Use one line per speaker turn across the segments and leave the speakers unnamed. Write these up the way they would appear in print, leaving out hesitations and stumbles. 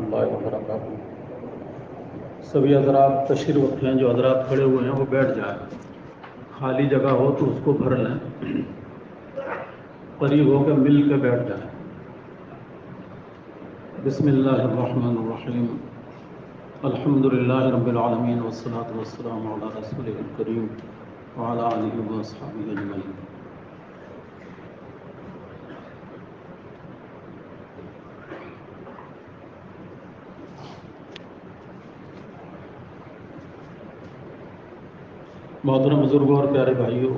اللہ وبرکاتہ۔ سبھی حضرات تشریف رکھیں، جو حضرات کھڑے ہوئے ہیں وہ بیٹھ جائیں، خالی جگہ ہو تو اس کو بھر لیں، قریب ہو کے مل کے بیٹھ جائیں۔ بسم اللہ الرحمن الرحیم، الحمد للہ رب العالمین والصلاة والسلام علی رسولہ الکریم وعلی آلہ واصحابہ اجمعین۔ محترم بزرگوں اور پیارے بھائیوں،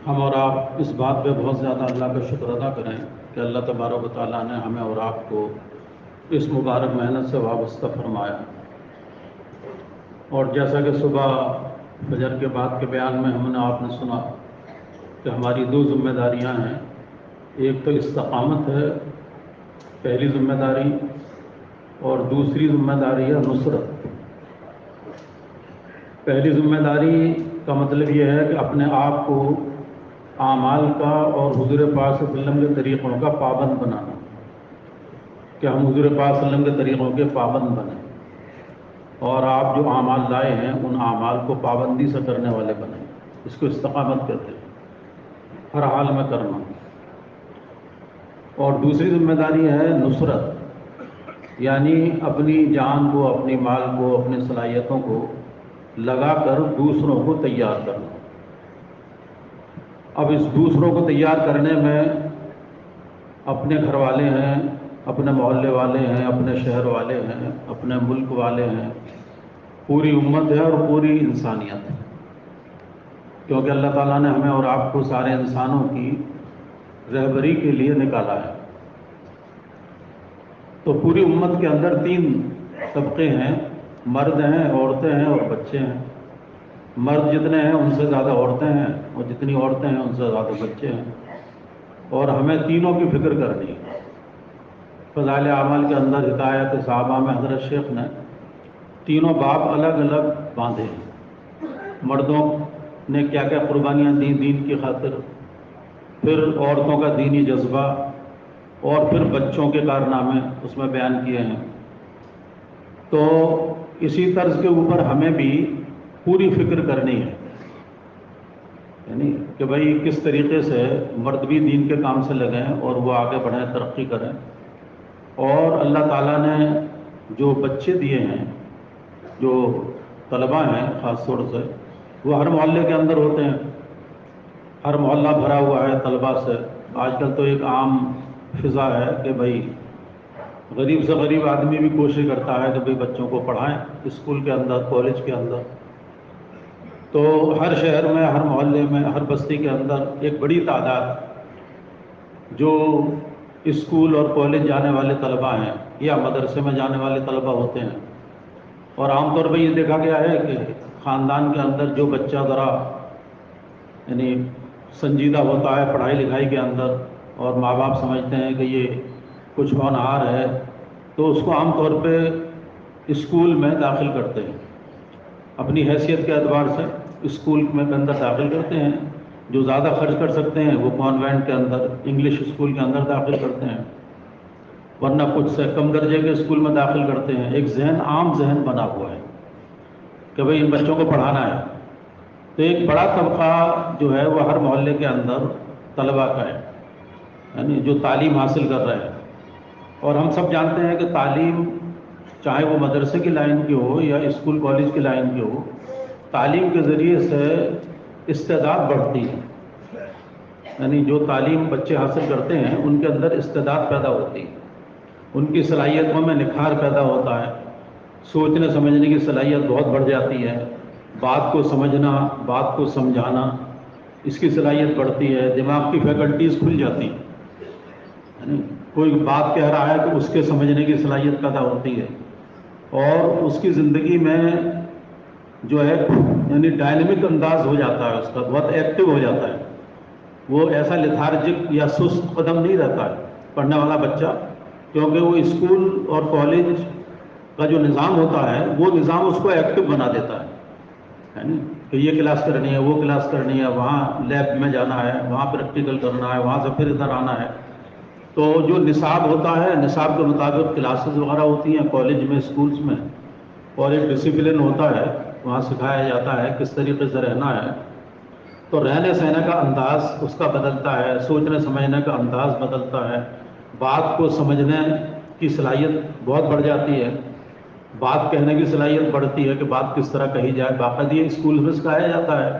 ہم اور آپ اس بات پہ بہت زیادہ اللہ کا شکر ادا کریں کہ اللہ تبارک و تعالیٰ نے ہمیں اور آپ کو اس مبارک محنت سے وابستہ فرمایا۔ اور جیسا کہ صبح فجر کے بعد کے بیان میں آپ نے سنا کہ ہماری دو ذمہ داریاں ہیں، ایک تو استقامت ہے پہلی ذمہ داری، اور دوسری ذمہ داری ہے نصرت۔ پہلی ذمہ داری کا مطلب یہ ہے کہ اپنے آپ کو اعمال کا اور حضور پاک صلی اللہ علیہ وسلم کے طریقوں کا پابند بنانا، کہ ہم حضور پاک صلی اللہ علیہ وسلم کے طریقوں کے پابند بنیں، اور آپ جو اعمال لائے ہیں ان اعمال کو پابندی سے کرنے والے بنیں۔ اس کو استقامت کہتے ہیں، ہر حال میں کرنا۔ اور دوسری ذمہ داری ہے نصرت، یعنی اپنی جان کو، اپنی مال کو، اپنی صلاحیتوں کو لگا کر دوسروں کو تیار کرنا۔ اب اس دوسروں کو تیار کرنے میں اپنے گھر والے ہیں، اپنے محلے والے ہیں، اپنے شہر والے ہیں، اپنے ملک والے ہیں، پوری امت ہے اور پوری انسانیت ہے، کیونکہ اللہ تعالیٰ نے ہمیں اور آپ کو سارے انسانوں کی رہبری کے لیے نکالا ہے۔ تو پوری امت کے اندر تین طبقے ہیں، مرد ہیں، عورتیں ہیں اور بچے ہیں۔ مرد جتنے ہیں ان سے زیادہ عورتیں ہیں، اور جتنی عورتیں ہیں ان سے زیادہ بچے ہیں، اور ہمیں تینوں کی فکر کرنی ہے۔ فضائل اعمال کے اندر ہدایت صحابہ میں حضرت شیخ نے تینوں باب الگ الگ باندھے ہیں۔ مردوں نے کیا کیا قربانیاں دیں دین کی خاطر، پھر عورتوں کا دینی جذبہ، اور پھر بچوں کے کارنامے اس میں بیان کیے ہیں۔ تو اسی طرز کے اوپر ہمیں بھی پوری فکر کرنی ہے، یعنی کہ بھئی کس طریقے سے مرد بھی دین کے کام سے لگیں اور وہ آگے بڑھیں، ترقی کریں۔ اور اللہ تعالیٰ نے جو بچے دیے ہیں، جو طلباء ہیں خاص طور سے، وہ ہر محلے کے اندر ہوتے ہیں، ہر محلہ بھرا ہوا ہے طلباء سے۔ آج کل تو ایک عام فضا ہے کہ بھئی غریب سے غریب آدمی بھی کوشش کرتا ہے کہ بھئی بچوں کو پڑھائیں اسکول کے اندر، کالج کے اندر۔ تو ہر شہر میں، ہر محلے میں، ہر بستی کے اندر ایک بڑی تعداد جو اسکول اور کالج جانے والے طلباء ہیں یا مدرسے میں جانے والے طلباء ہوتے ہیں۔ اور عام طور پہ یہ دیکھا گیا ہے کہ خاندان کے اندر جو بچہ ذرا یعنی سنجیدہ ہوتا ہے پڑھائی لکھائی کے اندر، اور ماں باپ سمجھتے ہیں کہ یہ کچھ ہونہار ہے، تو اس کو عام طور پہ اسکول میں داخل کرتے ہیں، اپنی حیثیت کے اعتبار سے اسکول میں کے اندر داخل کرتے ہیں۔ جو زیادہ خرچ کر سکتے ہیں وہ کانوینٹ کے اندر، انگلش اسکول کے اندر داخل کرتے ہیں، ورنہ کچھ سے کم درجے کے اسکول میں داخل کرتے ہیں۔ ایک ذہن، عام ذہن بنا ہوا ہے کہ بھئی ان بچوں کو پڑھانا ہے۔ تو ایک بڑا طبقہ جو ہے وہ ہر محلے کے اندر طلباء کا ہے، یعنی جو تعلیم حاصل کر رہے ہیں۔ اور ہم سب جانتے ہیں کہ تعلیم چاہے وہ مدرسے کی لائن کی ہو یا اسکول کالج کی لائن کی ہو، تعلیم کے ذریعے سے استعداد بڑھتی ہے، یعنی جو تعلیم بچے حاصل کرتے ہیں ان کے اندر استعداد پیدا ہوتی ہے، ان کی صلاحیتوں میں نکھار پیدا ہوتا ہے، سوچنے سمجھنے کی صلاحیت بہت بڑھ جاتی ہے، بات کو سمجھنا، بات کو سمجھانا، اس کی صلاحیت بڑھتی ہے، دماغ کی فیکلٹیز کھل جاتی ہیں، یعنی کوئی بات کہہ رہا ہے تو اس کے سمجھنے کی صلاحیت پیدا ہوتی ہے، اور اس کی زندگی میں جو ہے یعنی ڈائنمک انداز ہو جاتا ہے، اس کا بہت ایکٹیو ہو جاتا ہے۔ وہ ایسا لیتھارجک یا سست قدم نہیں رہتا ہے پڑھنے والا بچہ، کیونکہ وہ اسکول اور کالج کا جو نظام ہوتا ہے وہ نظام اس کو ایکٹیو بنا دیتا ہے، یعنی کہ یہ کلاس کرنی ہے، وہ کلاس کرنی ہے، وہاں لیب میں جانا ہے، وہاں پریکٹیکل کرنا ہے، وہاں سے پھر ادھر آنا ہے۔ تو جو نصاب ہوتا ہے، نصاب کے مطابق کلاسز وغیرہ ہوتی ہیں کالج میں، اسکولس میں، اور ایک ڈسپلن ہوتا ہے، وہاں سکھایا جاتا ہے کس طریقے سے رہنا ہے. تو رہنے سہنے کا انداز اس کا بدلتا ہے، سوچنے سمجھنے کا انداز بدلتا ہے، بات کو سمجھنے کی صلاحیت بہت بڑھ جاتی ہے، بات کہنے کی صلاحیت بڑھتی ہے کہ بات کس طرح کہی جائے. باقاعدہ اسکول میں سکھایا جاتا ہے،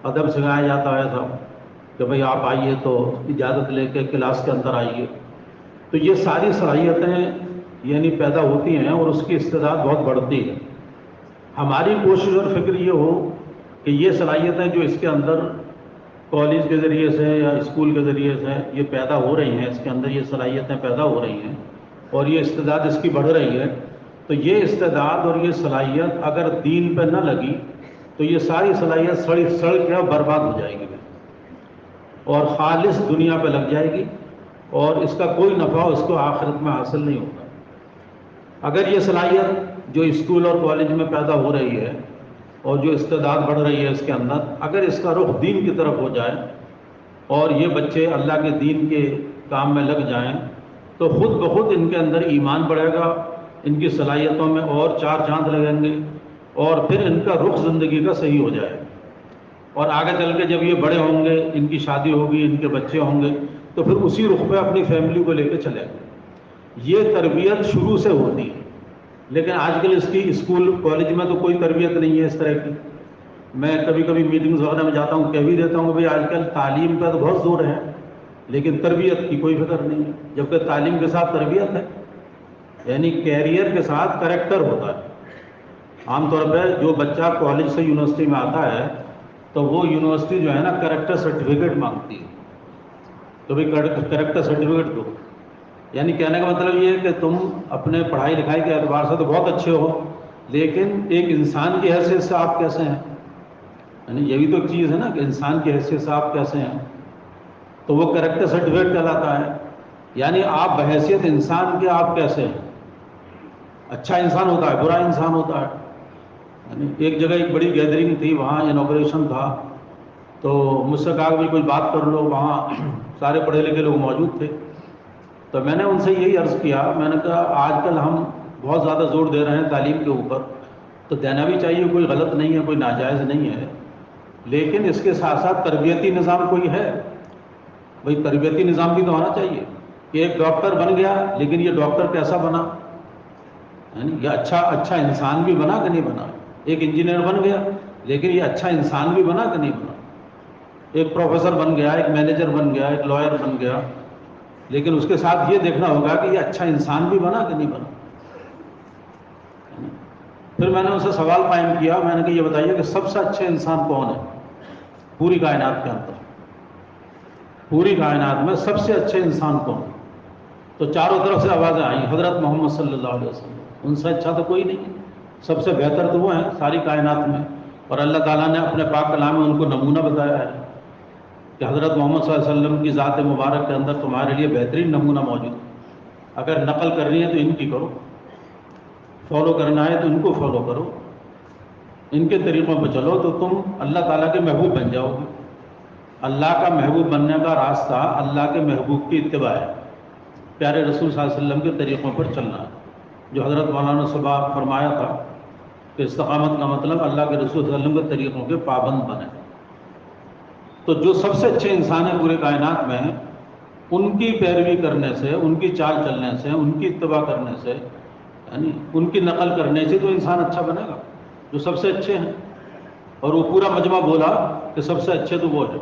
ادب سکھایا جاتا ہے سب، کہ بھئی آپ آئیے تو اجازت لے کے کلاس کے اندر آئیے. تو یہ ساری صلاحیتیں یعنی پیدا ہوتی ہیں اور اس کی استعداد بہت بڑھتی ہے. ہماری کوشش اور فکر یہ ہو کہ یہ صلاحیتیں جو اس کے اندر کالج کے ذریعے سے یا اسکول کے ذریعے سے یہ پیدا ہو رہی ہیں، اس کے اندر یہ صلاحیتیں پیدا ہو رہی ہیں اور یہ استعداد اس کی بڑھ رہی ہے، تو یہ استعداد اور یہ صلاحیت اگر دین پہ نہ لگی تو یہ ساری صلاحیت سڑ کے برباد ہو جائے گی اور خالص دنیا پہ لگ جائے گی اور اس کا کوئی نفع اس کو آخرت میں حاصل نہیں ہوگا. اگر یہ صلاحیت جو اسکول اور کالج میں پیدا ہو رہی ہے اور جو استعداد بڑھ رہی ہے اس کے اندر، اگر اس کا رخ دین کی طرف ہو جائے اور یہ بچے اللہ کے دین کے کام میں لگ جائیں تو خود بخود ان کے اندر ایمان بڑھے گا، ان کی صلاحیتوں میں اور چار چاند لگیں گے اور پھر ان کا رخ زندگی کا صحیح ہو جائے گا. اور آگے چل کے جب یہ بڑے ہوں گے، ان کی شادی ہوگی، ان کے بچے ہوں گے، تو پھر اسی رخ پہ اپنی فیملی کو لے کے چلیں گے. یہ تربیت شروع سے ہوتی ہے، لیکن آج کل اس کی اسکول کالج میں تو کوئی تربیت نہیں ہے اس طرح کی. میں کبھی کبھی میٹنگز وغیرہ میں جاتا ہوں، کہہ بھی دیتا ہوں کہ بھئی آج کل تعلیم کا تو بہت زور ہے لیکن تربیت کی کوئی فکر نہیں ہے، جبکہ تعلیم کے ساتھ تربیت ہے، یعنی کیریئر کے ساتھ کریکٹر ہوتا ہے. عام طور پہ جو بچہ کالج سے یونیورسٹی میں آتا ہے تو وہ یونیورسٹی جو ہے نا کریکٹر سرٹیفکیٹ مانگتی ہے، تو بھئی کریکٹر سرٹیفکیٹ دو. یعنی کہنے کا مطلب یہ ہے کہ تم اپنے پڑھائی لکھائی کے اعتبار سے تو بہت اچھے ہو لیکن ایک انسان کی حیثیت سے آپ کیسے ہیں، یعنی یہ بھی تو ایک چیز ہے نا کہ انسان کی حیثیت سے آپ کیسے ہیں، تو وہ کریکٹر سرٹیفکیٹ کہلاتا ہے. یعنی آپ بحیثیت انسان کے آپ کیسے ہیں، اچھا انسان ہوتا ہے، برا انسان ہوتا ہے. یعنی ایک جگہ ایک بڑی گیدرنگ تھی، وہاں انوگریشن تھا، تو مجھ سے کہا کہ کوئی بات کر لو، وہاں سارے پڑھے لکھے لوگ موجود تھے. تو میں نے ان سے یہی عرض کیا، میں نے کہا آج کل ہم بہت زیادہ زور دے رہے ہیں تعلیم کے اوپر، تو دینا بھی چاہیے، کوئی غلط نہیں ہے، کوئی ناجائز نہیں ہے، لیکن اس کے ساتھ ساتھ تربیتی نظام کوئی ہے. بھئی تربیتی نظام بھی تو ہونا چاہیے کہ ایک ڈاکٹر بن گیا لیکن یہ ڈاکٹر کیسا بنا، یعنی یہ اچھا انسان بھی بنا کہ نہیں بنا. ایک انجینئر بن گیا لیکن یہ اچھا انسان بھی بنا کہ نہیں بنا. ایک پروفیسر بن گیا، ایک مینیجر بن گیا، ایک لائر بن گیا، لیکن اس کے ساتھ یہ دیکھنا ہوگا کہ یہ اچھا انسان بھی بنا کہ نہیں بنا. پھر میں نے ان سے سوال قائم کیا، میں نے کہا یہ بتائیے کہ سب سے اچھے انسان کون ہے پوری کائنات کے اندر، پوری کائنات میں سب سے اچھے انسان کون؟ تو چاروں طرف سے آوازیں آئیں، حضرت محمد صلی اللہ علیہ وسلم. ان سے اچھا تو کوئی نہیں، سب سے بہتر تو وہ ہیں ساری کائنات میں. اور اللہ تعالیٰ نے اپنے پاک کلام میں ان کو نمونہ بتایا ہے کہ حضرت محمد صلی اللہ علیہ وسلم کی ذات مبارک کے اندر تمہارے لیے بہترین نمونہ موجود ہے. اگر نقل کرنی ہے تو ان کی کرو، فالو کرنا ہے تو ان کو فالو کرو، ان کے طریقوں پہ چلو تو تم اللہ تعالیٰ کے محبوب بن جاؤ گے. اللہ کا محبوب بننے کا راستہ اللہ کے محبوب کی اتباع ہے، پیارے رسول صلی اللہ علیہ وسلم کے طریقوں پر چلنا ہے. جو حضرت مولانا صبح فرمایا تھا کہ استقامت کا مطلب اللہ کے رسول صلی اللہ علیہ وسلم کے طریقوں کے پابند بنے. تو جو سب سے اچھے انسان ہیں پورے کائنات میں، ان کی پیروی کرنے سے، ان کی چال چلنے سے، ان کی اتباع کرنے سے، یعنی ان کی نقل کرنے سے تو انسان اچھا بنے گا، جو سب سے اچھے ہیں. اور وہ پورا مجمع بولا کہ سب سے اچھے تو وہ ہیں.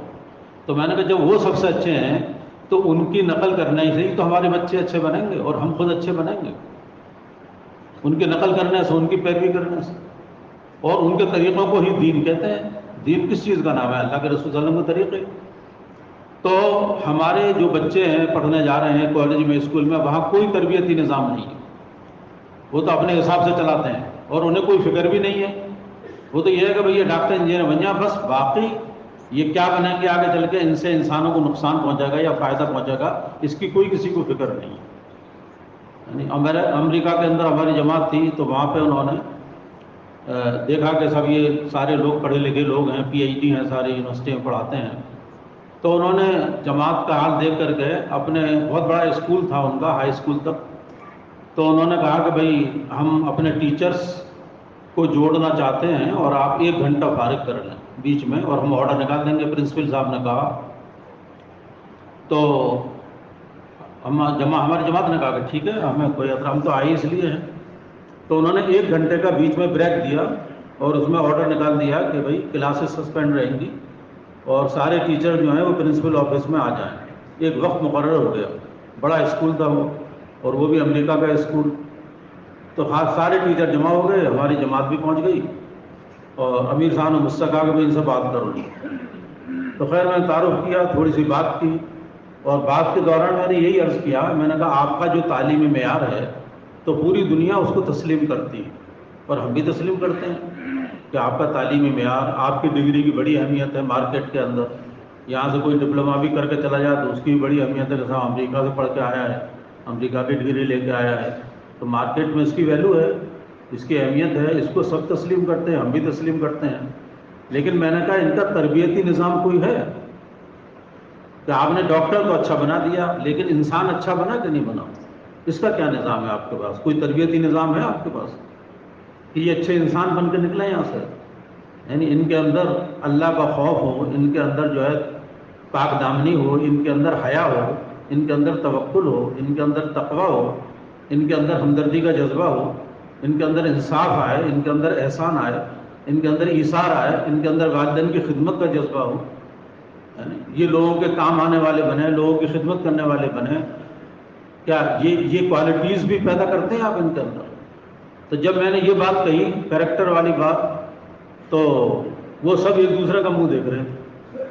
تو میں نے کہا جب وہ سب سے اچھے ہیں تو ان کی نقل کرنے سے ہی تو ہمارے بچے اچھے بنیں گے اور ہم خود اچھے بنیں گے. ان کی نقل کرنے سے، ان کی پیروی کرنے سے، اور ان کے طریقوں کو ہی دین کہتے ہیں. دین کس چیز کا نام ہے؟ اللہ کے رسول صلی اللہ علیہ وسلم کے طریقے. تو ہمارے جو بچے ہیں پڑھنے جا رہے ہیں کالج میں، اسکول میں، وہاں کوئی تربیتی نظام نہیں ہے، وہ تو اپنے حساب سے چلاتے ہیں اور انہیں کوئی فکر بھی نہیں ہے. وہ تو یہ ہے کہ بھئی یہ ڈاکٹر انجینئر بن جائیں بس، باقی یہ کیا بنیں گے آگے چل کے، ان سے انسانوں کو نقصان پہنچے گا یا فائدہ پہنچے گا، اس کی کوئی کسی کو فکر نہیں ہے. یعنی امریکہ کے اندر ہماری جماعت تھی تو وہاں پہ انہوں نے دیکھا کہ سب یہ سارے لوگ پڑھے لکھے لوگ ہیں، پی ایچ ڈی ہیں، سارے یونیورسٹی میں پڑھاتے ہیں. تو انہوں نے جماعت کا حال دیکھ کر کے اپنے بہت بڑا اسکول تھا ان کا، ہائی اسکول تک، تو انہوں نے کہا کہ بھائی ہم اپنے ٹیچرز کو جوڑنا چاہتے ہیں اور آپ 1 گھنٹہ فارغ کر لیں بیچ میں اور ہم آرڈر نکال دیں گے، پرنسپل صاحب نے کہا۔ تو ہماری جماعت نے کہا کہ ٹھیک ہے، ہمیں کوئی اثر، ہم تو آئے اس لیے ہیں۔ تو انہوں نے 1 گھنٹے کا بیچ میں بریک دیا اور اس میں آرڈر نکال دیا کہ بھائی کلاسز سسپینڈ رہیں گی اور سارے ٹیچر جو ہیں وہ پرنسپل آفس میں آ جائیں۔ ایک وقت مقرر ہو گیا، بڑا اسکول تھا وہ، اور وہ بھی امریکہ کا اسکول۔ تو سارے ٹیچر جمع ہو گئے، ہماری جماعت بھی پہنچ گئی، اور امیر صاحب نے مجھ سے کہا کہ بھائی ان سے بات کرو۔ تو خیر میں نے تعارف کیا، تھوڑی سی بات کی، اور بات کے دوران میں نے یہی عرض کیا، میں نے کہا آپ کا جو تعلیمی معیار ہے تو پوری دنیا اس کو تسلیم کرتی ہے، اور ہم بھی تسلیم کرتے ہیں کہ آپ کا تعلیمی معیار، آپ کی ڈگری کی بڑی اہمیت ہے مارکیٹ کے اندر۔ یہاں سے کوئی ڈپلومہ بھی کر کے چلا جائے تو اس کی بھی بڑی اہمیت ہے کہ صاحب امریکہ سے پڑھ کے آیا ہے، امریکہ کی ڈگری لے کے آیا ہے، تو مارکیٹ میں اس کی ویلیو ہے، اس کی اہمیت ہے، اس کو سب تسلیم کرتے ہیں، ہم بھی تسلیم کرتے ہیں۔ لیکن میں نے کہا ان کا تربیتی نظام کوئی ہے کہ آپ نے ڈاکٹر تو اچھا بنا دیا لیکن انسان اچھا بنا کہ نہیں بنا؟ اس کا کیا نظام ہے آپ کے پاس؟ کوئی تربیتی نظام ہے آپ کے پاس کہ یہ اچھے انسان بن کے نکلیں یہاں سے؟ یعنی ان کے اندر اللہ کا خوف ہو، ان کے اندر جو ہے پاک دامنی ہو، ان کے اندر حیا ہو، ان کے اندر توکل ہو، ان کے اندر تقوی ہو، ان کے اندر ہمدردی کا جذبہ ہو، ان کے اندر انصاف آئے، ان کے اندر احسان آئے، ان کے اندر ایثار آئے، ان کے اندر والدین کی خدمت کا جذبہ ہو، یہ لوگوں کے کام آنے والے بنے، لوگوں کی خدمت کرنے والے بنے، کیا یہ کوالٹیز بھی پیدا کرتے ہیں آپ ان کے اندر؟ تو جب میں نے یہ بات کہی کریکٹر والی بات، تو وہ سب ایک دوسرے کا منہ دیکھ رہے تھے،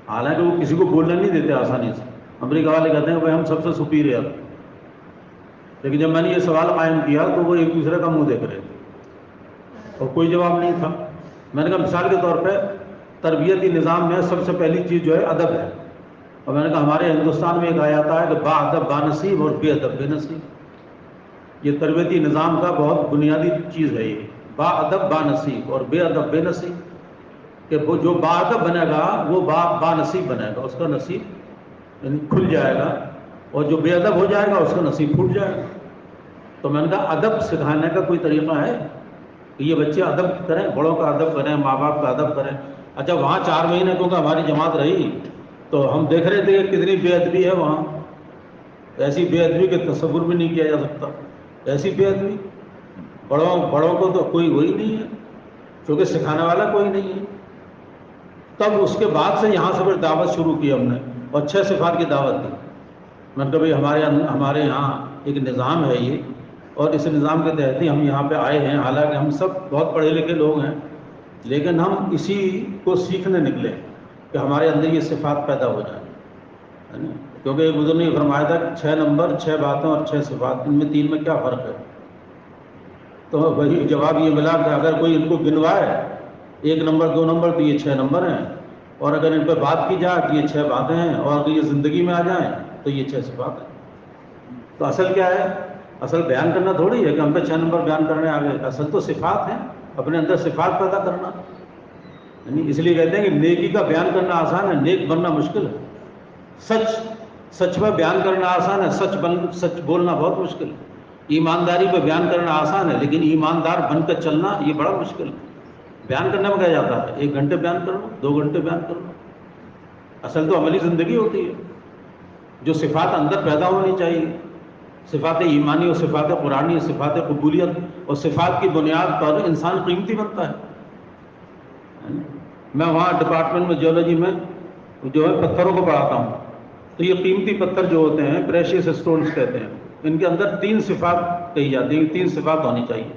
حالانکہ وہ کسی کو بولنے نہیں دیتے آسانی سے۔ امریکہ والے کہتے ہیں کہ بھائی ہم سب سے سپیریئر، لیکن جب میں نے یہ سوال قائم کیا تو وہ ایک دوسرے کا منہ دیکھ رہے تھے اور کوئی جواب نہیں تھا۔ میں نے کہا مثال کے طور پہ تربیتی نظام میں سب سے پہلی چیز جو ہے ادب ہے، اور میں نے کہا ہمارے ہندوستان میں ایک آیا آتا ہے کہ با ادب با نصیب اور بے ادب بے نصیب۔ یہ تربیتی نظام کا بہت بنیادی چیز ہے، یہ با ادب با نصیب اور بے ادب بے نصیب، کہ وہ جو با ادب بنے گا وہ با نصیب بنے گا، اس کا نصیب یعنی کھل جائے گا، اور جو بے ادب ہو جائے گا اس کا نصیب پھوٹ جائے گا۔ تو میں نے کہا ادب سکھانے کا کوئی طریقہ ہے کہ یہ بچے ادب کریں، بڑوں کا ادب کریں، ماں باپ کا ادب کریں؟ اچھا وہاں 4 مہینے کیونکہ ہماری جماعت رہی تو ہم دیکھ رہے تھے کہ کتنی بے ادبی ہے وہاں، ایسی بے ادبی کا تصور بھی نہیں کیا جا سکتا، ایسی بے ادبی، بڑوں کو تو کوئی وہی نہیں ہے کیونکہ سکھانے والا کوئی نہیں ہے۔ تب اس کے بعد سے یہاں سے پھر دعوت شروع کی ہم نے، اور 6 صفات کی دعوت دی۔ میں نے کہا بھائی ہمارے یہاں ایک نظام ہے یہ، اور اس نظام کے تحت ہی ہم یہاں پہ آئے ہیں، حالانکہ ہم سب بہت پڑھے لکھے لوگ ہیں، لیکن ہم اسی کو سیکھنے نکلے کہ ہمارے اندر یہ صفات پیدا ہو جائیں، ہے نا؟ کیونکہ ایک بزرگ نے فرمایا تھا کہ 6 نمبر 6 باتیں اور 6 صفات، ان میں 3 میں کیا فرق ہے؟ تو وہی جواب یہ ملا کہ اگر کوئی ان کو گنوائے 1 نمبر 2 نمبر تو یہ 6 نمبر ہیں، اور اگر ان پہ بات کی جائے تو یہ 6 باتیں ہیں، اور اگر یہ زندگی میں آ جائیں تو یہ 6 صفات ہیں۔ تو اصل کیا ہے؟ اصل بیان کرنا تھوڑی ہے کہ ہم پہ 6 نمبر بیان کرنے آ گئے، اصل تو صفات ہیں، اپنے اندر صفات پیدا کرنا۔ یعنی اس لیے کہتے ہیں کہ نیکی کا بیان کرنا آسان ہے، نیک بننا مشکل ہے۔ سچ پہ بیان کرنا آسان ہے، سچ بولنا بہت مشکل ہے۔ ایمانداری پہ بیان کرنا آسان ہے، لیکن ایماندار بن کر چلنا یہ بڑا مشکل ہے۔ بیان کرنے میں کہا جاتا ہے 1 گھنٹے بیان کر لو، 2 گھنٹے بیان کر لو، اصل تو عملی زندگی ہوتی ہے، جو صفات اندر پیدا ہونی چاہیے، صفات ایمانی اور صفات قرآنی، صفات قبولیت، اور صفات کی بنیاد پر انسان قیمتی بنتا ہے۔ میں وہاں ڈپارٹمنٹ میں جیولوجی میں جو ہے پتھروں کو پڑھاتا ہوں، تو یہ قیمتی پتھر جو ہوتے ہیں پریشیس اسٹونز کہتے ہیں، ان کے اندر 3 صفات کہی جاتی ہیں، 3 صفات ہونی چاہیے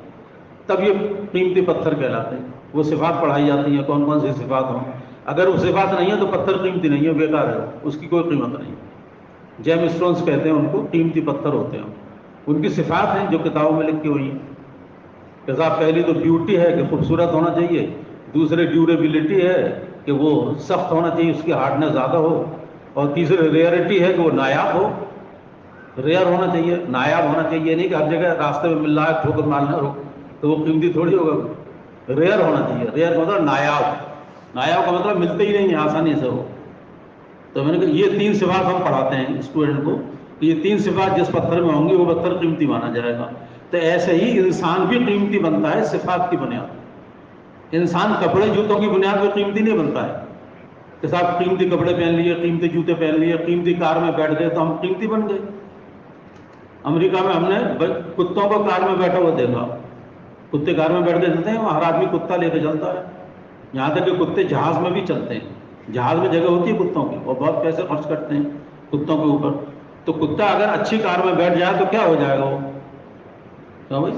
تب یہ قیمتی پتھر کہلاتے ہیں۔ وہ صفات پڑھائی جاتی ہیں کون کون سی صفات ہوں، اگر وہ صفات نہیں ہیں تو پتھر قیمتی نہیں ہے، بیکار ہے، اس کی کوئی قیمت نہیں۔ جیم اسٹونز کہتے ہیں ان کو، قیمتی پتھر ہوتے ہیں، ان کی صفات ہیں جو کتابوں میں لکھی ہوئی ہیں۔ کہ صاحب پہلی تو بیوٹی ہے کہ خوبصورت ہونا چاہیے، دوسرے ڈیوریبلٹی ہے کہ وہ سخت ہونا چاہیے، اس کی ہارڈنس زیادہ ہو، اور تیسرے ریئرٹی ہے کہ وہ نایاب ہو، ریئر ہونا چاہیے، نایاب ہونا چاہیے، نہیں کہ ہر جگہ راستے میں مل رہا ہے ٹھوکر مارنا ہو تو وہ قیمتی تھوڑی ہوگا، ریئر ہونا چاہیے۔ ریئر کا مطلب نایاب، نایاب کا مطلب ملتے ہی نہیں ہے آسانی سے وہ، تو میں نے کہا یہ 3 صفات ہم پڑھاتے ہیں اسٹوڈنٹ کو کہ یہ 3 صفات جس پتھر میں ہوں گی وہ پتھر قیمتی مانا جائے گا. تو ایسے ہی انسان بھی قیمتی بنتا ہے صفات کی بنیاد. انسان کپڑے جوتوں کی بنیاد پہ قیمتی نہیں بنتا ہے کہ صاحب قیمتی کپڑے پہن لیے, قیمتی جوتے پہن لیے, قیمتی کار میں بیٹھ گئے تو ہم قیمتی بن گئے. امریکہ میں ہم نے کتوں کو کار میں بیٹھا ہوا دیکھا. کتے کار میں بیٹھ کے چلتے ہیں, وہاں ہر آدمی کتا لے کے چلتا ہے. یہاں تک کہ کتے جہاز میں بھی چلتے ہیں. جہاز میں جگہ ہوتی ہے کتوں کی, اور بہت پیسے خرچ کرتے ہیں کتوں کے اوپر. تو کتا اگر اچھی کار میں بیٹھ جائے تو کیا ہو جائے گا وہ؟ کیا بھائی,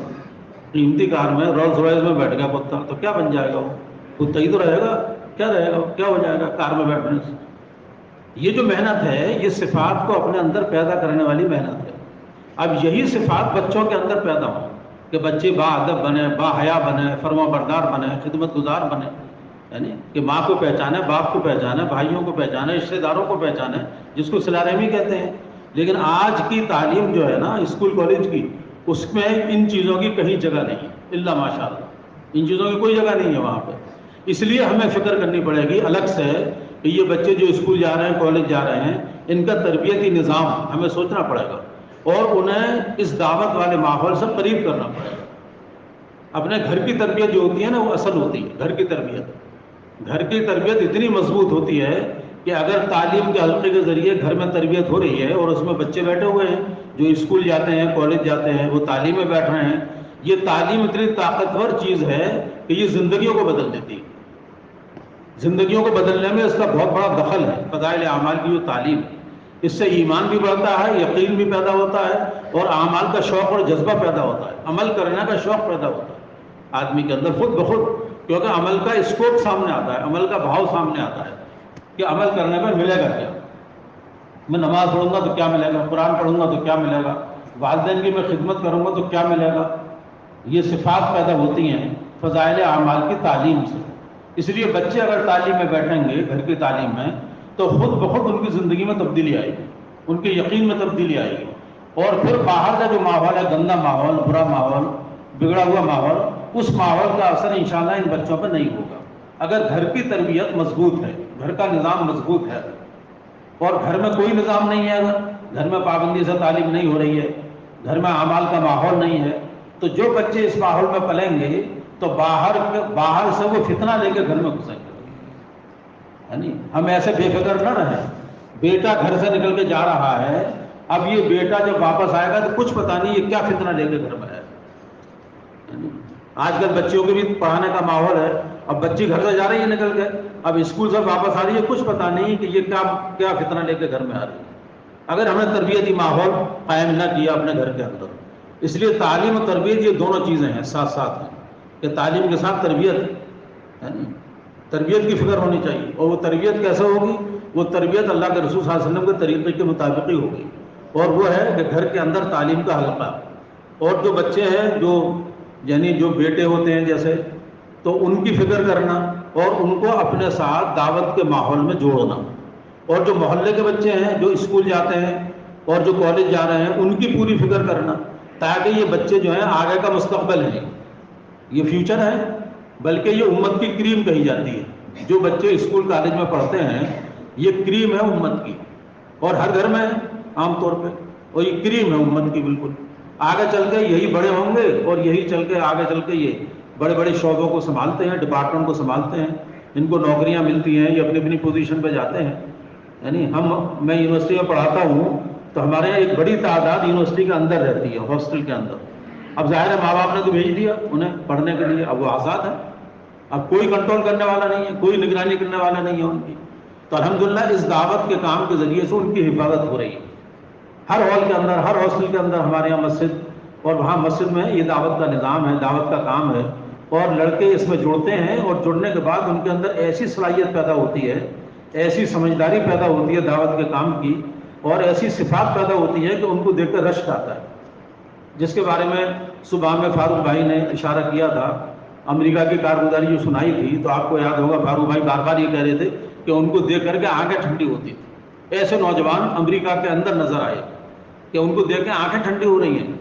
قیمتی کار میں رولز رائس میں بیٹھ گیا کتا تو کیا بن جائے گا وہ؟ کتا ہی تو رہے گا. کیا رہے گا, کیا ہو جائے گا کار میں بیٹھنے سے؟ یہ جو محنت ہے یہ صفات کو اپنے اندر پیدا کرنے والی محنت ہے. اب یہی صفات بچوں کے اندر پیدا ہوں کہ بچے با ادب بنے, با حیا بنے, فرما بردار بنے, خدمت گزار بنے. یعنی کہ ماں کو پہچانے, باپ کو پہچانے, بھائیوں کو پہچانے, رشتے داروں کو پہچانے, جس کو صلہ رحمی کہتے ہیں. لیکن آج کی تعلیم جو ہے نا اسکول کالج کی, اس میں ان چیزوں کی کہیں جگہ نہیں ہے الا ماشاء اللہ. ان چیزوں کی کوئی جگہ نہیں ہے وہاں پہ. اس لیے ہمیں فکر کرنی پڑے گی الگ سے کہ یہ بچے جو اسکول جا رہے ہیں, کالج جا رہے ہیں, ان کا تربیتی نظام ہمیں سوچنا پڑے گا اور انہیں اس دعوت والے ماحول سے قریب کرنا پڑے گا. اپنے گھر کی تربیت جو ہوتی ہے نا وہ اصل ہوتی ہے. گھر کی تربیت, گھر کی تربیت اتنی مضبوط ہوتی ہے کہ اگر تعلیم کے حلقے کے ذریعے گھر میں تربیت ہو رہی ہے اور اس میں بچے بیٹھے ہوئے ہیں جو اسکول جاتے ہیں, کالج جاتے ہیں, وہ تعلیم میں بیٹھ رہے ہیں, یہ تعلیم اتنی طاقتور چیز ہے کہ یہ زندگیوں کو بدل دیتی ہے. زندگیوں کو بدلنے میں اس کا بہت بڑا دخل ہے. فضائل اعمال کی جو تعلیم, اس سے ایمان بھی بڑھتا ہے, یقین بھی پیدا ہوتا ہے, اور اعمال کا شوق اور جذبہ پیدا ہوتا ہے, عمل کرنے کا شوق پیدا ہوتا ہے آدمی کے اندر خود بخود. کیونکہ عمل کا اسکوپ سامنے آتا ہے, عمل کا بھاؤ سامنے آتا ہے کہ عمل کرنے میں ملے گا کیا. میں نماز پڑھوں گا تو کیا ملے گا, قرآن پڑھوں گا تو کیا ملے گا, والدین کی میں خدمت کروں گا تو کیا ملے گا. یہ صفات پیدا ہوتی ہیں فضائل اعمال کی تعلیم سے. اس لیے بچے اگر تعلیم میں بیٹھیں گے, گھر کی تعلیم میں, تو خود بخود ان کی زندگی میں تبدیلی آئے گی, ان کے یقین میں تبدیلی آئے گی. اور پھر باہر کا جو ماحول ہے, گندا ماحول, برا ماحول, بگڑا ہوا ماحول, اس ماحول کا اثر انشاءاللہ ان بچوں پہ نہیں ہوگا. اگر گھر کی تربیت مضبوط ہے, گھر کا نظام مضبوط ہے, اور گھر میں کوئی نظام نہیں ہے, اگر گھر میں پابندی سے تعلیم نہیں ہو رہی ہے, گھر میں اعمال کا ماحول نہیں ہے, تو جو بچے اس ماحول میں پلیں گے تو باہر سے وہ فتنہ لے کے گھر میں گھسیں گے. یعنی ہم ایسے بے فکر نہ رہیں. بیٹا گھر سے نکل کے جا رہا ہے, اب یہ بیٹا جب واپس آئے گا تو کچھ پتہ نہیں یہ کیا فتنہ لے کے گھر میں آئے گا. آج کل بچیوں کے بھی پڑھانے کا ماحول ہے, اب بچی گھر سے جا رہی ہے نکل کے, اب اسکول سے واپس آ رہی ہے, کچھ پتہ نہیں کہ یہ کیا فتنہ لے کے گھر میں آ رہی ہے, اگر ہم نے تربیتی ماحول قائم نہ کیا اپنے گھر کے اندر. اس لیے تعلیم اور تربیت یہ دونوں چیزیں ہیں ساتھ ساتھ ہیں, کہ تعلیم کے ساتھ تربیت ہے. تربیت کی فکر ہونی چاہیے, اور وہ تربیت کیسے ہوگی؟ وہ تربیت اللہ کے رسول صلی اللہ علیہ وسلم کے طریقے کے مطابق ہی ہوگی, اور وہ ہے کہ گھر کے اندر تعلیم کا حلقہ. اور جو بچے ہیں, یعنی جو بیٹے ہوتے ہیں جیسے, تو ان کی فکر کرنا اور ان کو اپنے ساتھ دعوت کے ماحول میں جوڑنا. اور جو محلے کے بچے ہیں جو اسکول جاتے ہیں اور جو کالج جا رہے ہیں, ان کی پوری فکر کرنا, تاکہ یہ بچے جو ہیں آگے کا مستقبل ہے, یہ فیوچر ہے, بلکہ یہ امت کی کریم کہی جاتی ہے. جو بچے اسکول کالج میں پڑھتے ہیں یہ کریم ہے امت کی, اور ہر گھر میں عام طور پہ, اور یہ کریم ہے امت کی بالکل. آگے چل کے یہی بڑے ہوں گے, اور یہی چل کے آگے چل کے یہ بڑے بڑے شعبوں کو سنبھالتے ہیں, ڈپارٹمنٹ کو سنبھالتے ہیں, ان کو نوکریاں ملتی ہیں, یہ اپنی اپنی پوزیشن پہ جاتے ہیں. یعنی میں یونیورسٹی میں پڑھاتا ہوں تو ہمارے یہاں ایک بڑی تعداد یونیورسٹی کے اندر رہتی ہے, ہاسٹل کے اندر. اب ظاہر ہے ماں باپ نے تو بھیج دیا انہیں پڑھنے کے لیے, اب وہ آزاد ہے, اب کوئی کنٹرول کرنے والا نہیں ہے, کوئی نگرانی کرنے والا نہیں ہے ان کی. تو الحمدللہ اس دعوت کے کام کے ذریعے سے ان کی حفاظت ہو رہی ہے. ہر ہال کے اندر, ہر ہاسٹل کے اندر ہمارے یہاں مسجد, اور وہاں مسجد میں یہ دعوت کا نظام ہے, دعوت کا کام ہے, اور لڑکے اس میں جڑتے ہیں, اور جڑنے کے بعد ان کے اندر ایسی صلاحیت پیدا ہوتی ہے, ایسی سمجھداری پیدا ہوتی ہے دعوت کے کام کی, اور ایسی صفات پیدا ہوتی ہے کہ ان کو دیکھ کر رشک آتا ہے. جس کے بارے میں صبح میں فاروق بھائی نے اشارہ کیا تھا, امریکہ کی کارگزاری جو سنائی تھی, تو آپ کو یاد ہوگا فاروق بھائی بار بار یہ کہہ رہے تھے کہ ان کو دیکھ کر کے آنکھیں ٹھنڈی ہوتی تھی. ایسے نوجوان امریکہ کے اندر نظر آئے کہ ان کو دیکھ کے آنکھیں ٹھنڈی ہو رہی ہیں.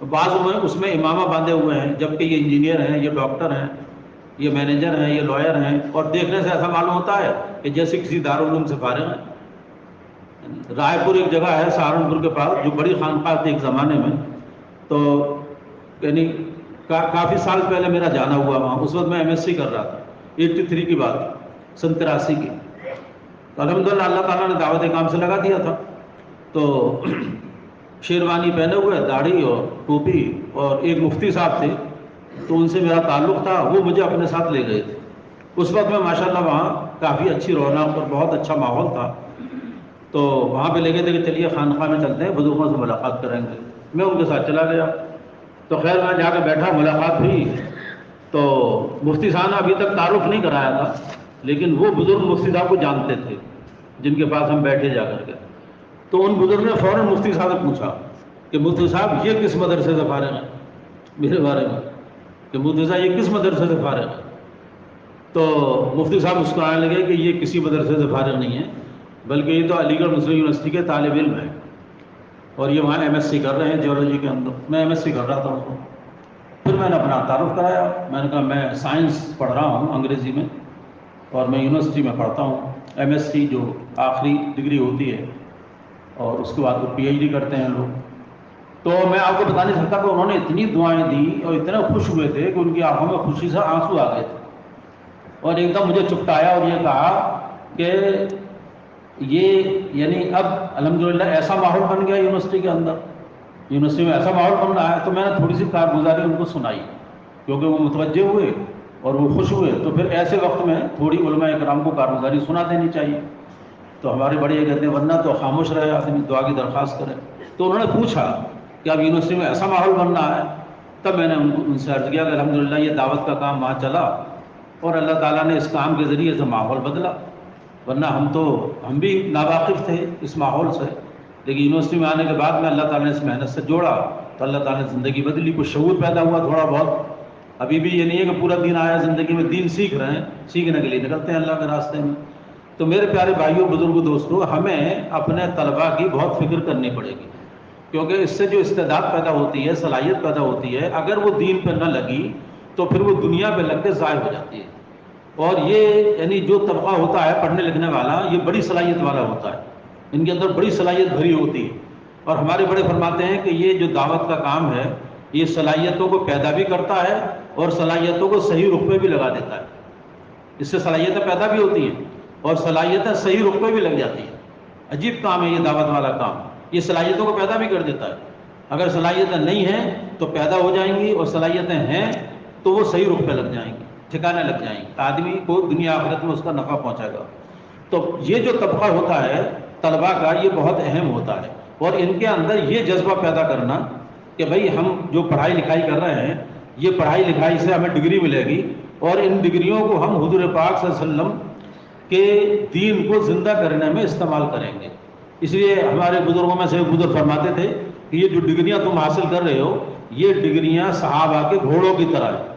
بعض میں اس میں امامہ باندھے ہوئے ہیں, جبکہ یہ انجینئر ہیں, یہ ڈاکٹر ہیں, یہ مینیجر ہیں, یہ لائر ہیں, اور دیکھنے سے ایسا معلوم ہوتا ہے کہ جیسے کسی دارالعلوم سے فارغ ہیں. رائے پور ایک جگہ ہے سہارنپور کے پاس، جو بڑی خانقاہ تھی ایک زمانے میں، تو یعنی کافی سال پہلے میرا جانا ہوا وہاں، اس وقت میں ایم ایس سی کر رہا تھا، 83 کی بات، سن 83 کی. تو الحمدللہ اللہ تعالیٰ نے دعوت کام سے لگا دیا تھا. تو شیروانی پہنے ہوئے، داڑھی اور ٹوپی، اور ایک مفتی صاحب تھے، تو ان سے میرا تعلق تھا، وہ مجھے اپنے ساتھ لے گئے تھے. اس وقت میں ماشاءاللہ وہاں کافی اچھی رونق اور بہت اچھا ماحول تھا. تو وہاں پہ لے گئے تھے کہ چلیے خانقاہ میں چلتے ہیں، بزرگوں سے ملاقات کریں گے. میں ان کے ساتھ چلا گیا. تو خیر میں جا کے بیٹھا، ملاقات ہوئی. تو مفتی صاحب نے ابھی تک تعارف نہیں کرایا تھا، لیکن وہ بزرگ مفتی صاحب کو جانتے تھے جن کے پاس ہم بیٹھے جا کر کے. تو ان بزرگ نے فوراً مفتی صاحب سے پوچھا کہ مفتی صاحب یہ کس مدرسے سے فارغ ہیں، میرے بارے میں، کہ مفتی صاحب یہ کس مدرسے سے فارغ ہیں. تو مفتی صاحب مسکرانے لگے کہ یہ کسی مدرسے سے فارغ نہیں ہے، بلکہ یہ تو علی گڑھ مسلم یونیورسٹی کے طالب علم ہیں، اور یہ وہاں ایم ایس سی کر رہے ہیں جیولوجی کے اندر. میں ایم ایس سی کر رہا تھا اس کو. پھر میں نے اپنا تعارف کرایا. میں نے کہا میں سائنس پڑھ رہا ہوں انگریزی میں، اور میں یونیورسٹی میں پڑھتا ہوں ایم ایس سی، جو آخری ڈگری ہوتی ہے، اور اس کے بعد وہ پی ایچ ڈی کرتے ہیں لوگ. تو میں آپ کو بتا نہیں سکتا کہ انہوں نے اتنی دعائیں دی اور اتنے خوش ہوئے تھے کہ ان کی آنکھوں میں خوشی سے آنسو آ گئے تھے. اور ایک دم مجھے چپٹایا اور یہ کہا کہ یہ یعنی اب الحمدللہ ایسا ماحول بن گیا یونیورسٹی کے اندر، یونیورسٹی میں ایسا ماحول بن رہا ہے. تو میں نے تھوڑی سی کارگزاری ان کو سنائی، کیونکہ وہ متوجہ ہوئے اور وہ خوش ہوئے. تو پھر ایسے وقت میں تھوڑی علماء کرام کو کارگزاری سنا دینی چاہیے. تو ہمارے بڑے یہ کہتے ہیں ورنہ تو خاموش رہے آدمی، دعا کی درخواست کرے. تو انہوں نے پوچھا کہ اب یونیورسٹی میں ایسا ماحول بن رہا ہے. تب میں نے ان سے عرض کیا کہ الحمدللہ یہ دعوت کا کام وہاں چلا، اور اللہ تعالیٰ نے اس کام کے ذریعے سے ماحول بدلا. ورنہ ہم بھی ناواقف تھے اس ماحول سے، لیکن یونیورسٹی میں آنے کے بعد میں اللہ تعالیٰ نے اس محنت سے جوڑا تو اللہ تعالیٰ نے زندگی بدلی، کچھ شعور پیدا ہوا تھوڑا بہت. ابھی بھی یہ نہیں ہے کہ پورا دین آیا زندگی میں، دین سیکھ رہے ہیں، سیکھنے کے لیے نکلتے ہیں اللہ کے راستے میں. تو میرے پیارے بھائیوں، بزرگوں، دوستوں، ہمیں اپنے طلباء کی بہت فکر کرنی پڑے گی، کیونکہ اس سے جو استعداد پیدا ہوتی ہے، صلاحیت پیدا ہوتی ہے، اگر وہ دین پہ نہ لگی تو پھر وہ دنیا پہ لگ کے ضائع ہو جاتی ہے. اور یہ یعنی جو طبقہ ہوتا ہے پڑھنے لکھنے والا، یہ بڑی صلاحیت والا ہوتا ہے، ان کے اندر بڑی صلاحیت بھری ہوتی ہے. اور ہمارے بڑے فرماتے ہیں کہ یہ جو دعوت کا کام ہے، یہ صلاحیتوں کو پیدا بھی کرتا ہے اور صلاحیتوں کو صحیح رخ پہ بھی لگا دیتا ہے. اس سے صلاحیتیں پیدا بھی ہوتی ہیں اور صلاحیتیں صحیح رخ پہ بھی لگ جاتی ہیں. عجیب کام ہے یہ دعوت والا کام، یہ صلاحیتوں کو پیدا بھی کر دیتا ہے. اگر صلاحیتیں نہیں ہیں تو پیدا ہو جائیں گی، اور صلاحیتیں ہیں تو وہ صحیح رخ پہ لگ جائیں گی، ٹھکانے لگ جائیں گی، آدمی کو دنیا آخرت میں اس کا نفع پہنچائے گا. تو یہ جو طبقہ ہوتا ہے طلباء کا، یہ بہت اہم ہوتا ہے. اور ان کے اندر یہ جذبہ پیدا کرنا کہ بھائی ہم جو پڑھائی لکھائی کر رہے ہیں، یہ پڑھائی لکھائی سے ہمیں ڈگری ملے گی، اور ان ڈگریوں کو ہم حضور پاک صلی اللہ علیہ وسلم کے دین کو زندہ کرنے میں استعمال کریں گے. اس لیے ہمارے بزرگوں میں سے ایک بزرگ فرماتے تھے کہ یہ جو ڈگریاں تم حاصل کر رہے ہو، یہ ڈگریاں صحابہ کے گھوڑوں کی طرح ہیں.